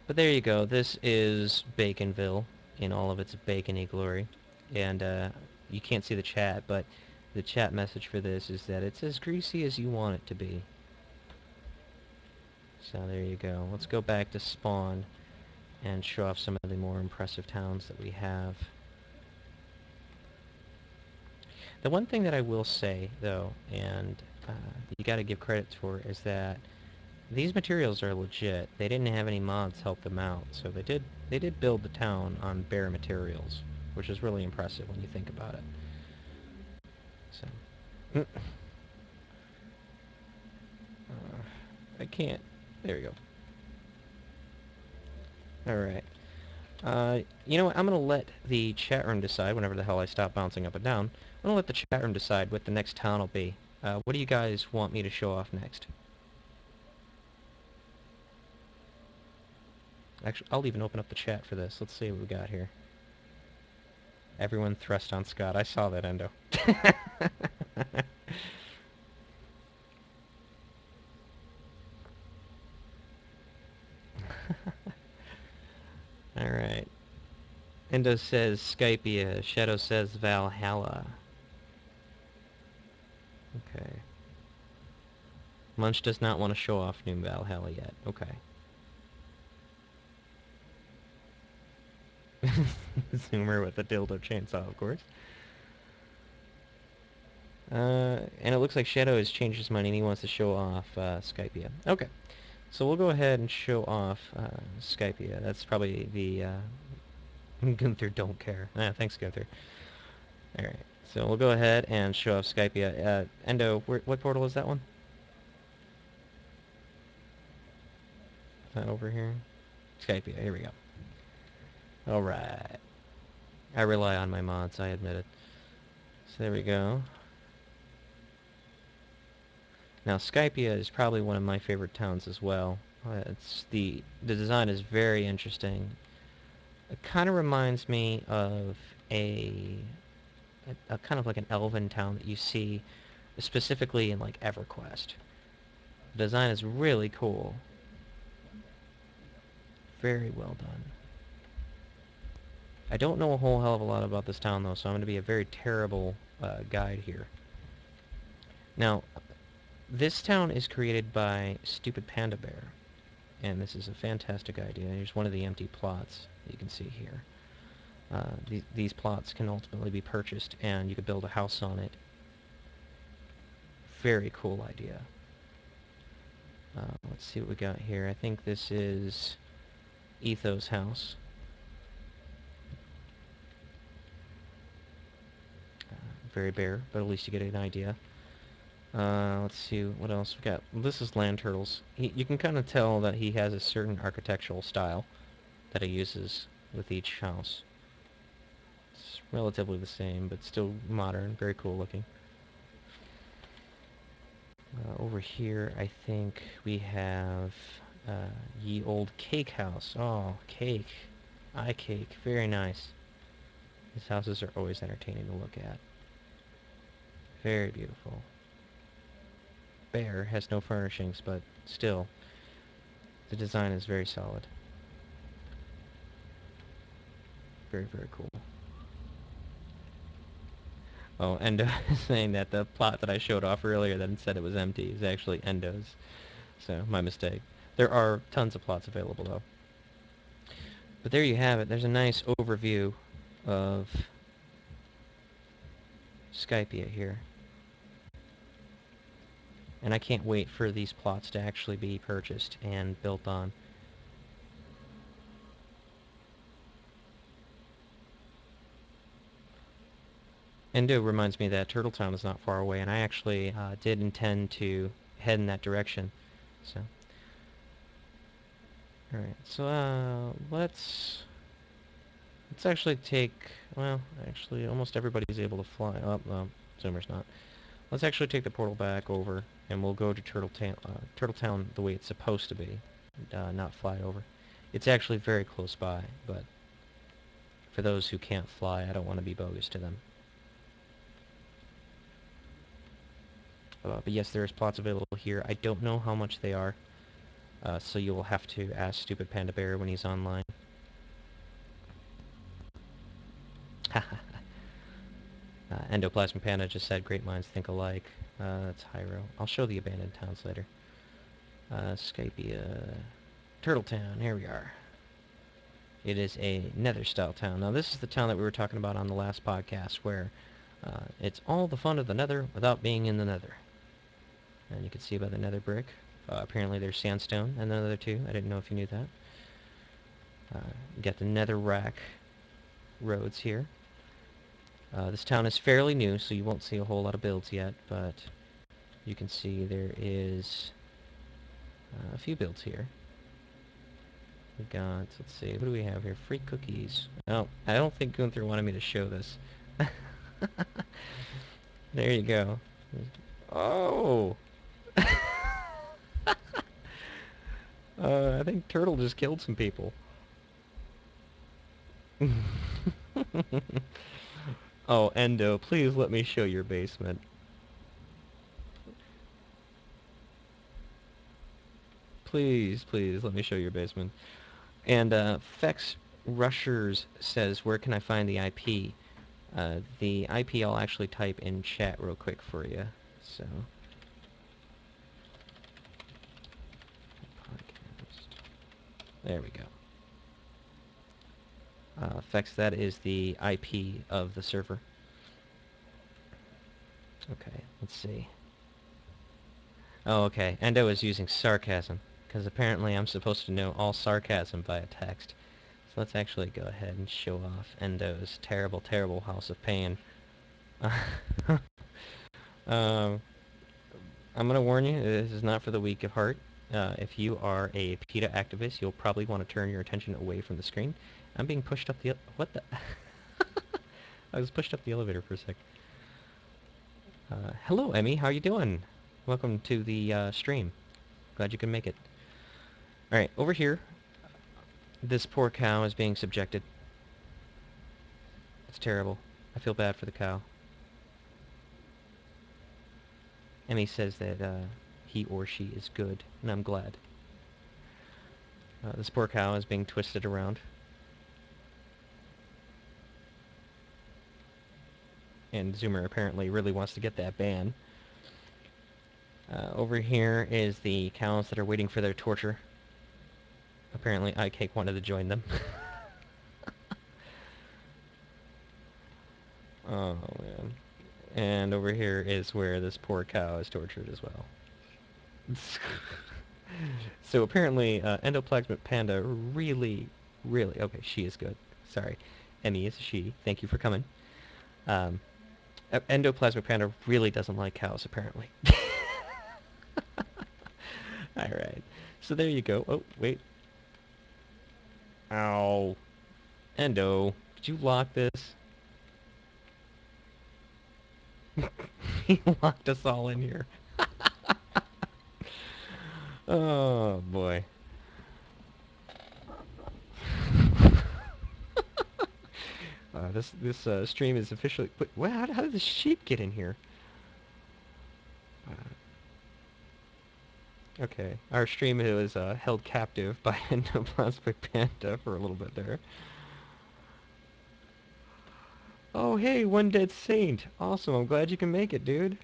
But there you go. This is Baconville in all of its bacony glory. And you can't see the chat, but the chat message for this is that it's as greasy as you want it to be. So there you go. Let's go back to spawn and show off some of the more impressive towns that we have. The one thing that I will say, though, and you got to give credit for, is that these materials are legit. They didn't have any mods help them out, so they did build the town on bare materials, which is really impressive when you think about it. So, I can't. There we go. All right. You know what? I'm gonna let the chat room decide. Whenever the hell I stop bouncing up and down, I'm gonna let the chat room decide what the next town will be. What do you guys want me to show off next? Actually, I'll even open up the chat for this. Let's see what we got here. Everyone thrust on Scott. I saw that, Endo. Alright. Endo says Skypia. Shadow says Valhalla. Okay. Munch does not want to show off new Valhalla yet. Okay. Zoomer with a dildo chainsaw, of course. And it looks like Shadow has changed his mind and he wants to show off Skypia. Okay. So we'll go ahead and show off Skypia. That's probably the Gunther don't care. Thanks, Gunther. Alright. So we'll go ahead and show off Skypia. Endo, what portal is that one? Is that over here? Skypia. Here we go. Alright. I rely on my mods, I admit it. So there we go. Now Skypia is probably one of my favorite towns as well. It's the design is very interesting. It kind of reminds me of a kind of like an elven town that you see specifically in like EverQuest. The design is really cool. Very well done. I don't know a whole hell of a lot about this town though, so I'm going to be a very terrible guide here. Now, this town is created by Stupid Panda Bear, and this is a fantastic idea. Here's one of the empty plots that you can see here. These plots can ultimately be purchased, and you could build a house on it. Very cool idea. Let's see what we got here. I think this is Etho's house. Very bare, but at least you get an idea. Let's see what else we got. This is Land Turtles. You can kind of tell that he has a certain architectural style that he uses with each house. It's relatively the same, but still modern, very cool looking. Over here, I think we have Ye Old Cake House. Oh, cake. iCake. Very nice. These houses are always entertaining to look at. Very beautiful. Bear has no furnishings, but still, the design is very solid. Very, very cool. Oh, Endo is saying that the plot that I showed off earlier that said it was empty is actually Endo's. So, my mistake. There are tons of plots available, though. But there you have it. There's a nice overview of Skypia here. And I can't wait for these plots to actually be purchased and built on. Endo reminds me that Turtle Town is not far away, and I actually did intend to head in that direction. So, Alright, so let's actually take, well, actually almost everybody's able to fly up. Zoomer's not. Let's actually take the portal back over, and we'll go to Turtle Town the way it's supposed to be, not fly over. It's actually very close by, but for those who can't fly, I don't want to be bogus to them. But yes, there's plots available here. I don't know how much they are, so you will have to ask Stupid Panda Bear when he's online. Endoplasmic Panda just said, great minds think alike. That's Hyro. I'll show the abandoned towns later. Skypia. Turtle Town, here we are. It is a Nether-style town. Now, this is the town that we were talking about on the last podcast, where it's all the fun of the Nether without being in the Nether. And you can see by the Nether brick. Apparently there's sandstone and the Nether too. I didn't know if you knew that. You got the Nether rack roads here. This town is fairly new, so you won't see a whole lot of builds yet, but you can see there is a few builds here. We've got, let's see, what do we have here? Free cookies. Oh, I don't think Gunther wanted me to show this. There you go. Oh! I think Turtle just killed some people. Oh, Endo, please let me show your basement. Please, please, let me show your basement. And, Fex Rushers says, where can I find the IP? The IP I'll actually type in chat real quick for you. So, podcast. There we go. Fex, that is the IP of the server. Okay, let's see. Oh, okay. Endo is using sarcasm, because apparently I'm supposed to know all sarcasm via text. So let's actually go ahead and show off Endo's terrible, terrible House of Pain. um, I'm going to warn you, this is not for the weak of heart. If you are a PETA activist, you'll probably want to turn your attention away from the screen. I'm being pushed up the... What the... I was pushed up the elevator for a sec. Hello, Emmy. How you doing? Welcome to the stream. Glad you can make it. Alright, over here, this poor cow is being subjected. It's terrible. I feel bad for the cow. Emmy says that he or she is good, and I'm glad. This poor cow is being twisted around. And Zoomer apparently really wants to get that ban. Over here is the cows that are waiting for their torture. Apparently iCake wanted to join them. Oh, man. And over here is where this poor cow is tortured as well. So apparently, Endoplasmic Panda really, really... Okay, she is good. Sorry. Emmy is she. Thank you for coming. Um, Endoplasmic Panda really doesn't like cows, apparently. Alright. So there you go. Oh, wait. Ow. Endo, did you lock this? He locked us all in here. Oh, boy. This stream is officially... Wait, how did the sheep get in here? Okay, our stream was held captive by Endoplasmic Panda for a little bit there. Oh, hey, One Dead Saint. Awesome, I'm glad you can make it, dude.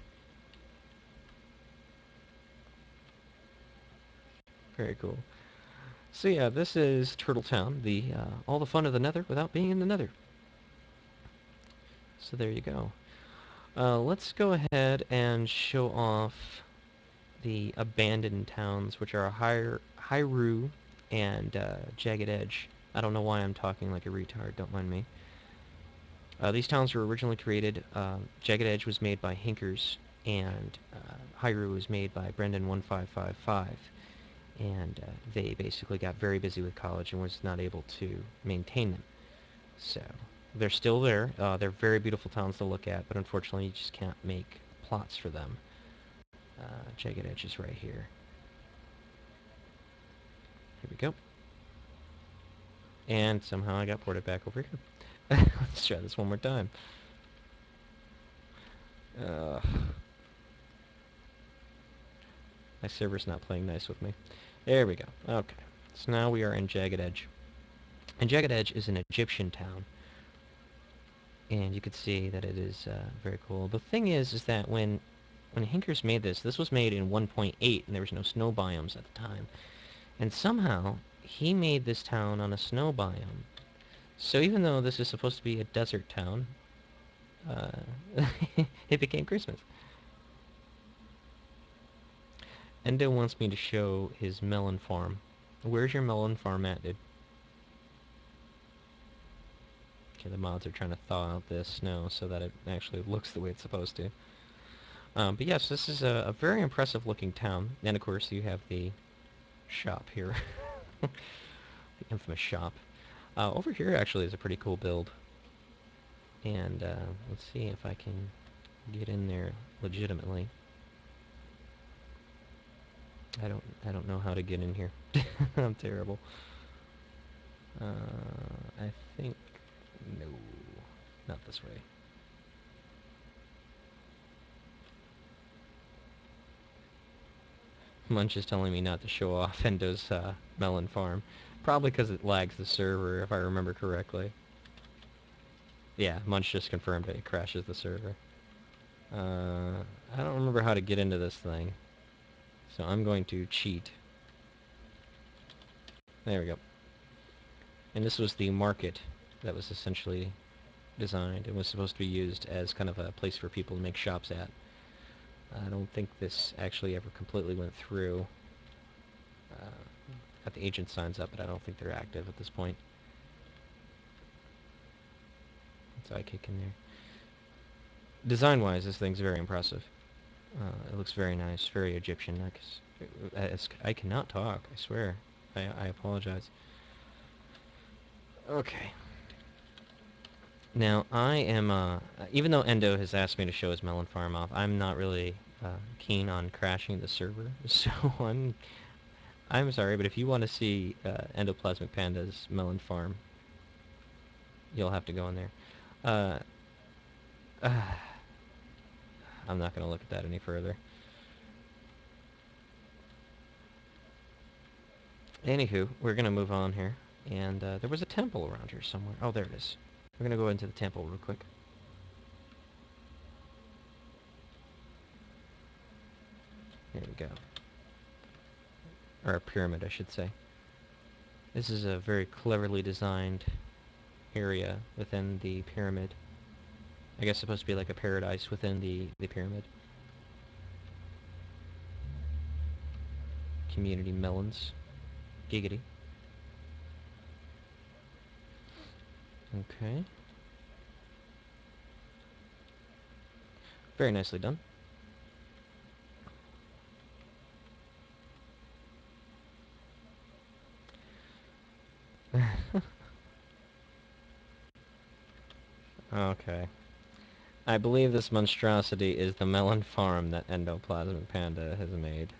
Very cool. So yeah, this is Turtle Town, the all the fun of the Nether without being in the Nether. So there you go. Let's go ahead and show off the abandoned towns, which are Hyrule and Jagged Edge. I don't know why I'm talking like a retard, don't mind me. These towns were originally created. Jagged Edge was made by Hinkers, and Hyrule was made by Brendan1555. and they basically got very busy with college and was not able to maintain them. So they're still there. They're very beautiful towns to look at, but unfortunately you just can't make plots for them. Jagged Edge is right here. Here we go. And somehow I got ported back over here. Let's try this one more time. My server's not playing nice with me. There we go. Okay. So now we are in Jagged Edge. And Jagged Edge is an Egyptian town. And you can see that it is very cool. The thing is that when Hinkers made this, this was made in 1.8, and there was no snow biomes at the time. And somehow, he made this town on a snow biome. So even though this is supposed to be a desert town, it became Christmas. Endo wants me to show his melon farm. Where's your melon farm at, dude? Okay, the mods are trying to thaw out this snow so that it actually looks the way it's supposed to. But yes, this is a very impressive looking town. And of course you have the shop here. The infamous shop. Over here actually is a pretty cool build. And let's see if I can get in there legitimately. I don't know how to get in here. I'm terrible. I think no, not this way. Munch is telling me not to show off Endo's melon farm. Probably because it lags the server, if I remember correctly. Yeah, Munch just confirmed it crashes the server. I don't remember how to get into this thing. So I'm going to cheat. There we go. And this was the market that was essentially designed and was supposed to be used as kind of a place for people to make shops at. I don't think this actually ever completely went through. Got the agent signs up, but I don't think they're active at this point. So I kick in there. Design-wise, this thing's very impressive. It looks very nice, very Egyptian. I cannot talk, I swear. I apologize. Okay. Now, I am, even though Endo has asked me to show his melon farm off, I'm not really keen on crashing the server, so I'm sorry, but if you want to see Endoplasmic Panda's melon farm, you'll have to go in there. I'm not going to look at that any further. Anywho, we're going to move on here, and there was a temple around here somewhere. Oh, there it is. We're going to go into the temple real quick. Here we go. Or a pyramid, I should say. This is a very cleverly designed area within the pyramid. I guess supposed to be like a paradise within the pyramid. Community melons. Giggity. Okay. Very nicely done. Okay. I believe this monstrosity is the melon farm that Endoplasmic Panda has made.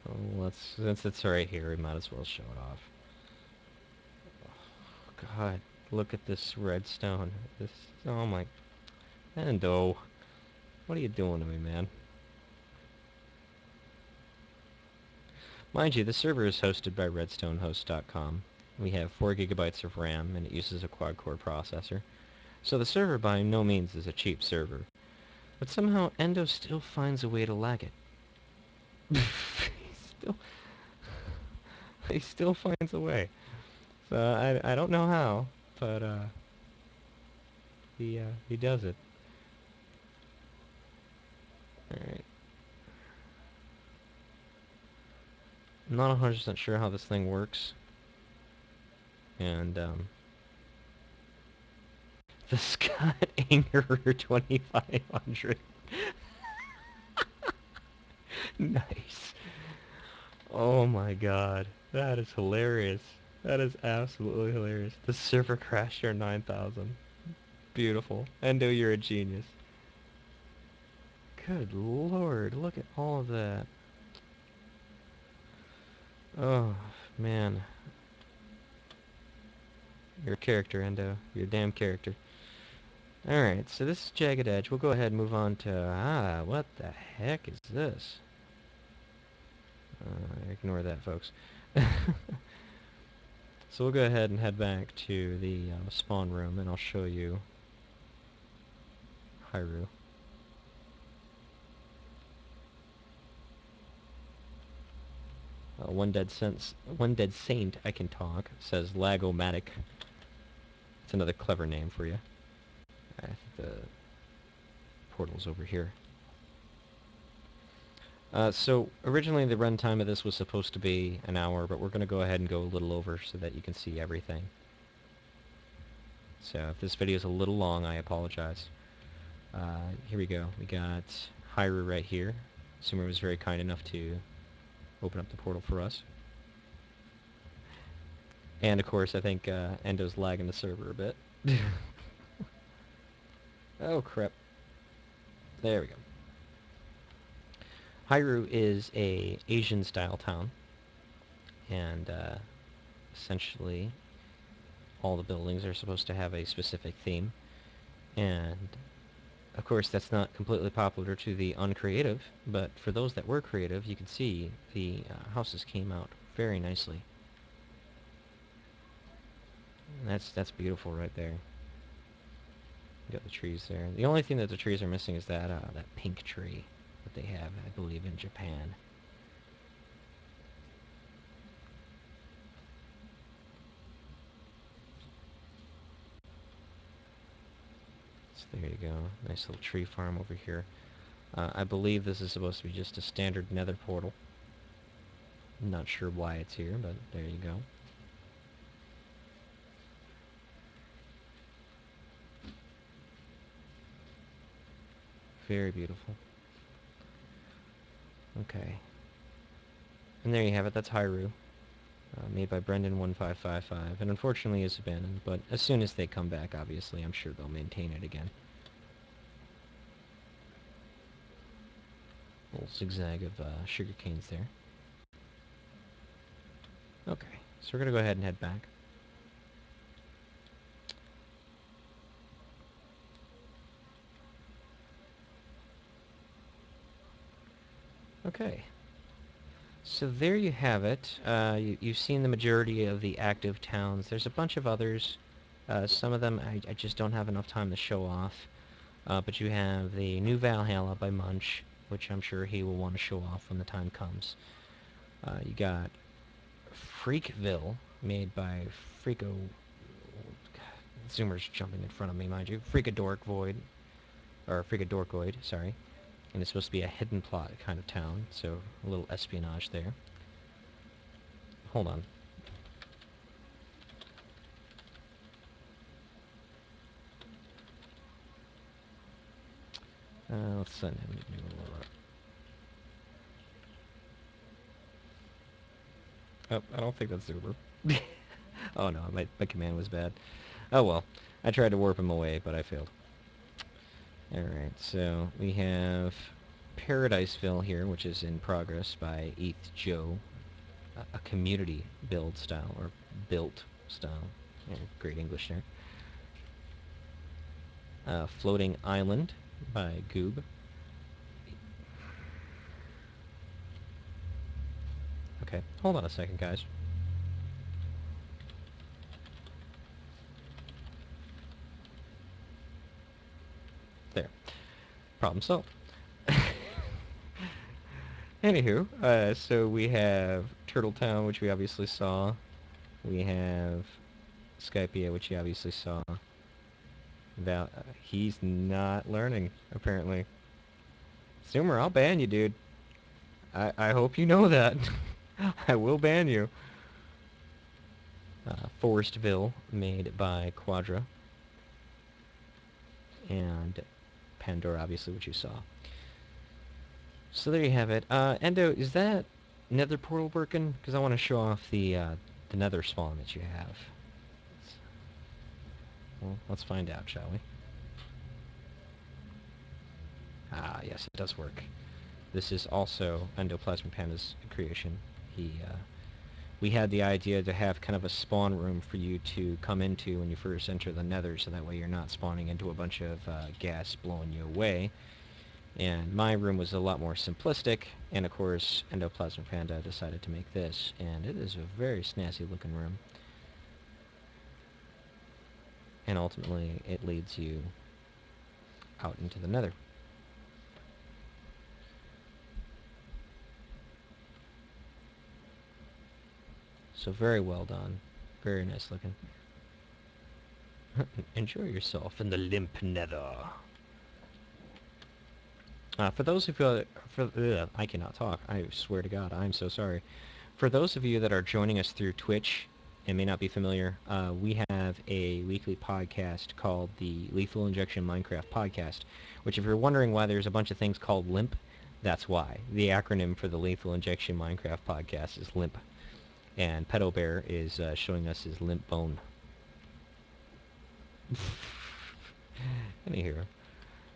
So since it's right here, we might as well show it off. Oh, God, look at this redstone. Oh my, Endo, what are you doing to me, man? Mind you, the server is hosted by redstonehost.com. We have 4 gigabytes of RAM, and it uses a quad-core processor. So the server by no means is a cheap server. But somehow Endo still finds a way to lag it. still, he still finds a way. So I don't know how, but he does it. Alright. I'm not 100% sure how this thing works. And the Scott Anger 2500. Nice. Oh my god. That is hilarious. That is absolutely hilarious. The server crashed your 9000. Beautiful. Endo, you're a genius. Good lord, look at all of that. Oh, man. You're a character, Endo. You're a damn character. Alright, so this is Jagged Edge. We'll go ahead and move on to... what the heck is this? Ignore that, folks. So we'll go ahead and head back to the spawn room, and I'll show you Hyrule. One dead saint I can talk says Lagomatic. It's another clever name for you. I think the portal's over here. So originally the runtime of this was supposed to be an hour, but we're going to go ahead and go a little over so that you can see everything. So if this video is a little long, I apologize. Here we go. We got Hyrule right here. Sumer was very kind enough to open up the portal for us. And of course, I think Endo's lagging the server a bit. Oh crap. There we go. Hyrule is a Asian style town, and essentially all the buildings are supposed to have a specific theme. And of course, that's not completely popular to the uncreative, but for those that were creative, you can see the houses came out very nicely. And that's beautiful right there. You got the trees there. The only thing that the trees are missing is that pink tree that they have, I believe, in Japan. So there you go. Nice little tree farm over here. I believe this is supposed to be just a standard Nether portal. I'm not sure why it's here, but there you go. Very beautiful. Okay. And there you have it. That's Hyrule. Made by Brendan1555. And unfortunately it's abandoned, but as soon as they come back, obviously, I'm sure they'll maintain it again. Little zigzag of sugar canes there. Okay, so we're going to go ahead and head back. Okay. So there you have it. You've seen the majority of the active towns. There's a bunch of others. Some of them I just don't have enough time to show off. But you have the New Valhalla by Munch, which I'm sure he will want to show off when the time comes. You got Freakville, made by Freako... Zoomer's jumping in front of me, mind you. Freakadork or Freakadorkoid, sorry. And it's supposed to be a hidden plot kind of town, so a little espionage there. Hold on. Let's send him to do Aurora. Oh, I don't think that's Zoomer. Oh no, my command was bad. Oh well. I tried to warp him away, but I failed. Alright, so we have Paradiseville here, which is in progress by ETH Joe. A community build style, or built style. Yeah, great English there. Floating Island by Goob. Okay, hold on a second, guys. There. Problem solved. Anywho, so we have Turtle Town, which we obviously saw. We have Skypia, which you obviously saw. He's not learning, apparently. Zoomer, I'll ban you, dude. I hope you know that. I will ban you. Forestville, made by Quadra. And Pandora, obviously, which you saw. So there you have it. Endo, is that Nether portal working? Because I want to show off the Nether spawn that you have. Well, let's find out, shall we? Ah, yes, it does work. This is also Endoplasmic Panda's creation. We had the idea to have kind of a spawn room for you to come into when you first enter the Nether, so that way you're not spawning into a bunch of gas blowing you away. And my room was a lot more simplistic, and of course, Endoplasmic Panda decided to make this, and it is a very snazzy looking room. And ultimately, it leads you out into the Nether. So very well done. Very nice looking. Enjoy yourself in the LIMP Nether. For those of you, I cannot talk. I swear to God, I'm so sorry. For those of you that are joining us through Twitch and may not be familiar, we have a weekly podcast called the Lethal Injection Minecraft Podcast, which if you're wondering why there's a bunch of things called LIMP, that's why. The acronym for the Lethal Injection Minecraft Podcast is LIMP. And Pedo Bear is showing us his limp bone. Anywho,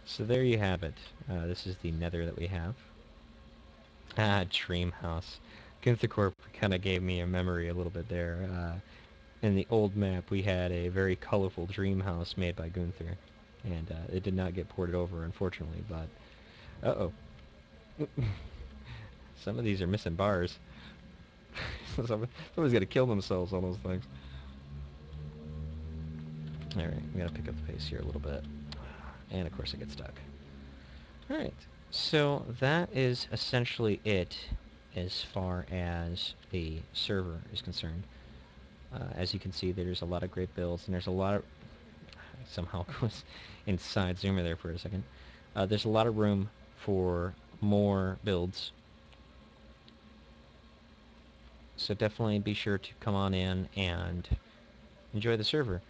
so there you have it. This is the Nether that we have. Ah, Dream House. Gunther Corp kind of gave me a memory a little bit there. In the old map, we had a very colorful dream house made by Gunther, and it did not get ported over, unfortunately. But uh-oh, some of these are missing bars. Somebody's got to kill themselves on those things. All right, we got to pick up the pace here a little bit, and of course I get stuck. All right, so that is essentially it as far as the server is concerned. As you can see, there's a lot of great builds, and there's a lot of... I somehow goes inside Zoomer there for a second. There's a lot of room for more builds, so definitely be sure to come on in and enjoy the server.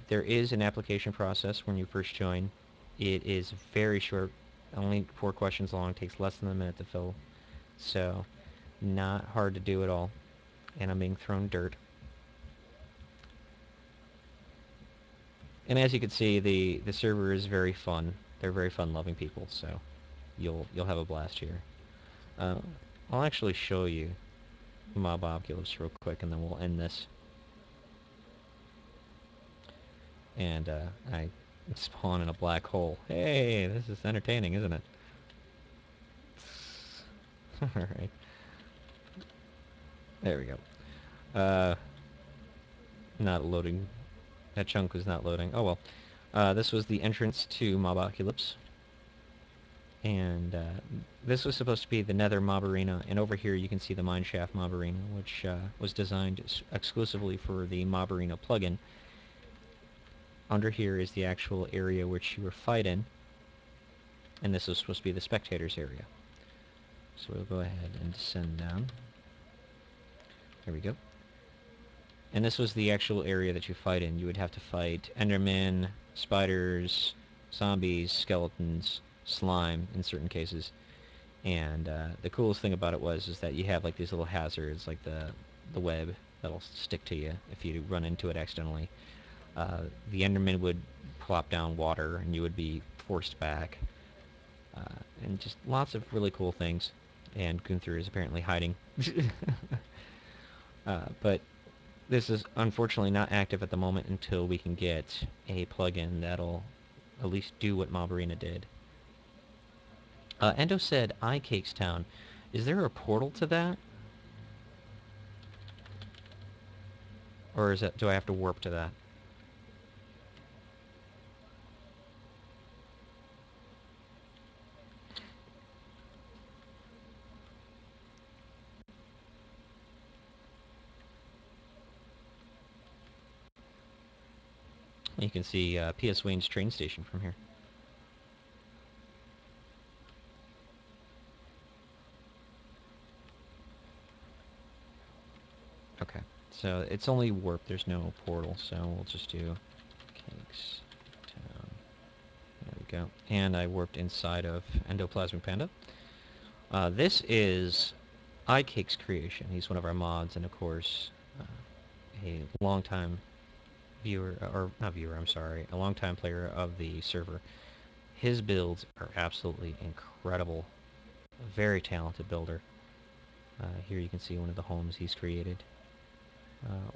There is an application process when you first join. It is very short, only 4 questions long, takes less than a minute to fill, so not hard to do at all. And I'm being thrown dirt. And as you can see, the server is very fun. They're very fun-loving people, so you'll have a blast here. I'll actually show you Mob Oculus real quick, and then we'll end this. And I spawn in a black hole. Hey, this is entertaining, isn't it? Alright. There we go. Not loading. That chunk was not loading. Oh well. This was the entrance to Mob Ocalypse. And this was supposed to be the Nether Mob Arena, and over here you can see the Mineshaft Mob Arena, which was designed exclusively for the Mob Arena plugin. Under here is the actual area which you were fighting, and this is supposed to be the spectators area. So we'll go ahead and descend down. There we go. And this was the actual area that you fight in. You would have to fight Endermen, spiders, zombies, skeletons, slime in certain cases. And the coolest thing about it is that you have like these little hazards, like the web that'll stick to you if you run into it accidentally. The Enderman would plop down water, and you would be forced back. And just lots of really cool things. And Gunther is apparently hiding. But this is unfortunately not active at the moment until we can get a plugin that'll at least do what Mob Arena did. Endo said iCakes Town. Is there a portal to that? Or is it, do I have to warp to that? You can see P.S. Wayne's train station from here. Okay, so it's only warp, there's no portal, so we'll just do Cakes Town. There we go. And I warped inside of Endoplasmic Panda. This is iCake's creation. He's one of our mods, and of course, a longtime viewer, or not viewer, I'm sorry, a longtime player of the server. His builds are absolutely incredible. A very talented builder. Here you can see one of the homes he's created.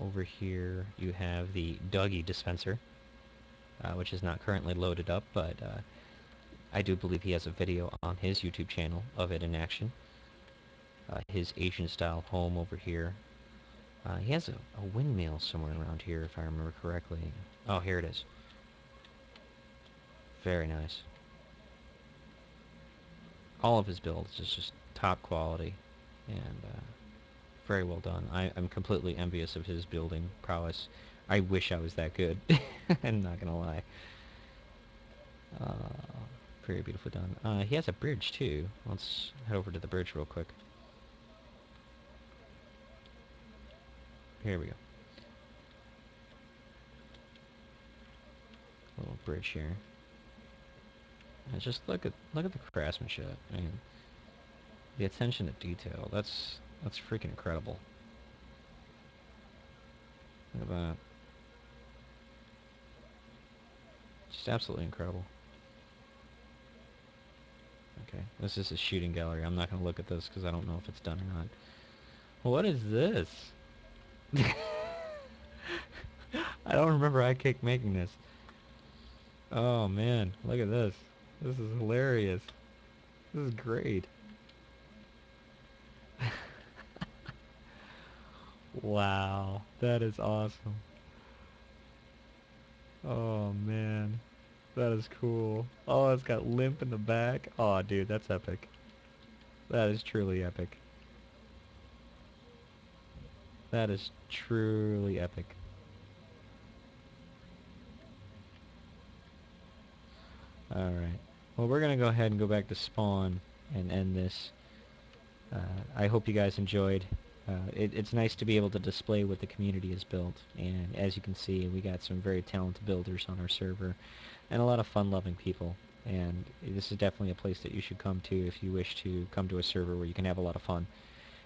Over here you have the Dougie dispenser, which is not currently loaded up, but I do believe he has a video on his YouTube channel of it in action. His Asian-style home over here. He has a windmill somewhere around here, if I remember correctly. Oh, here it is. Very nice. All of his builds is just top quality, and very well done. I'm completely envious of his building prowess. I wish I was that good. I'm not gonna lie. Uh, Very beautifully done. He has a bridge too. Let's head over to the bridge real quick. Here we go. Little bridge here. And just look at the craftsmanship. I mean, the attention to detail. That's freaking incredible. Look at that. Just absolutely incredible. Okay, this is a shooting gallery. I'm not gonna look at this because I don't know if it's done or not. What is this? I don't remember iCake making this. Oh man, look at this. This is hilarious. This is great. Wow, that is awesome. Oh man, that is cool. Oh, it's got limp in the back. Oh, dude, that's epic. That is truly epic. That is truly epic. Alright. Well, we're gonna go ahead and go back to spawn and end this. I hope you guys enjoyed. It's nice to be able to display what the community has built, and as you can see, we got some very talented builders on our server, and a lot of fun-loving people. And this is definitely a place that you should come to if you wish to come to a server where you can have a lot of fun.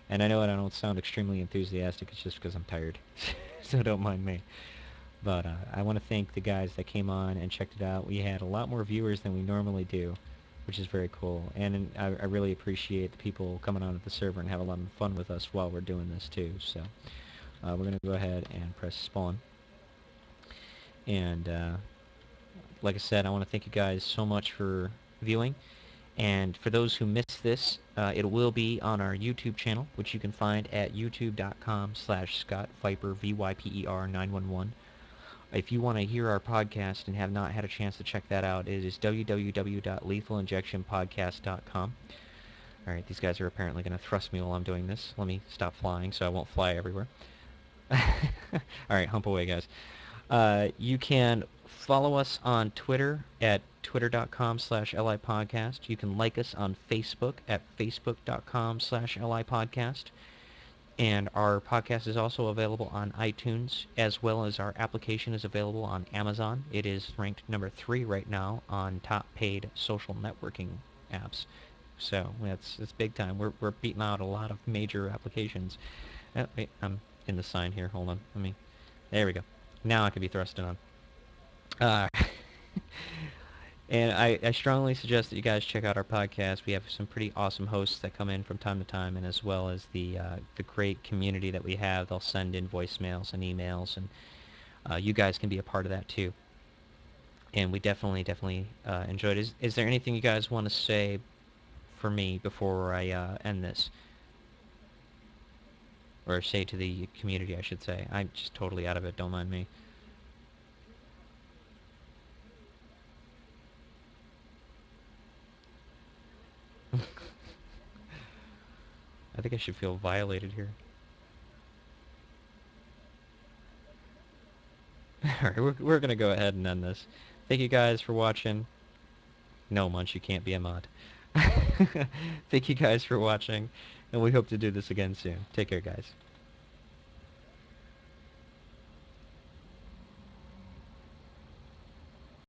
And I know I don't sound extremely enthusiastic, it's just because I'm tired, so don't mind me. But I want to thank the guys that came on and checked it out. We had a lot more viewers than we normally do, which is very cool. And I really appreciate the people coming on to the server and have a lot of fun with us while we're doing this too. So we're going to go ahead and press spawn. And like I said, I want to thank you guys so much for viewing. And for those who missed this, it will be on our YouTube channel, which you can find at youtube.com/ScottViper, VYPER 911. If you want to hear our podcast and have not had a chance to check that out, it is www.lethalinjectionpodcast.com. All right, these guys are apparently going to thrust me while I'm doing this. Let me stop flying so I won't fly everywhere. All right, hump away, guys. You can follow us on Twitter at twitter.com/LIPodcast. You can like us on Facebook at facebook.com/LIPodcast. And our podcast is also available on iTunes, as well as our application is available on Amazon. It is ranked number 3 right now on top paid social networking apps. So it's big time. We're beating out a lot of major applications. Wait, I'm in the sign here. Hold on. There we go. Now I can be thrusted on. Uh, And I strongly suggest that you guys check out our podcast. We have some pretty awesome hosts that come in from time to time, and as well as the great community that we have. They'll send in voicemails and emails, and you guys can be a part of that too. And we definitely enjoyed it. Is there anything you guys want to say for me before I end this? Or say to the community, I should say. I'm just totally out of it. Don't mind me. I think I should feel violated here. Alright, we're going to go ahead and end this. Thank you guys for watching. No, Munch, you can't be a mod. Thank you guys for watching, and we hope to do this again soon. Take care, guys.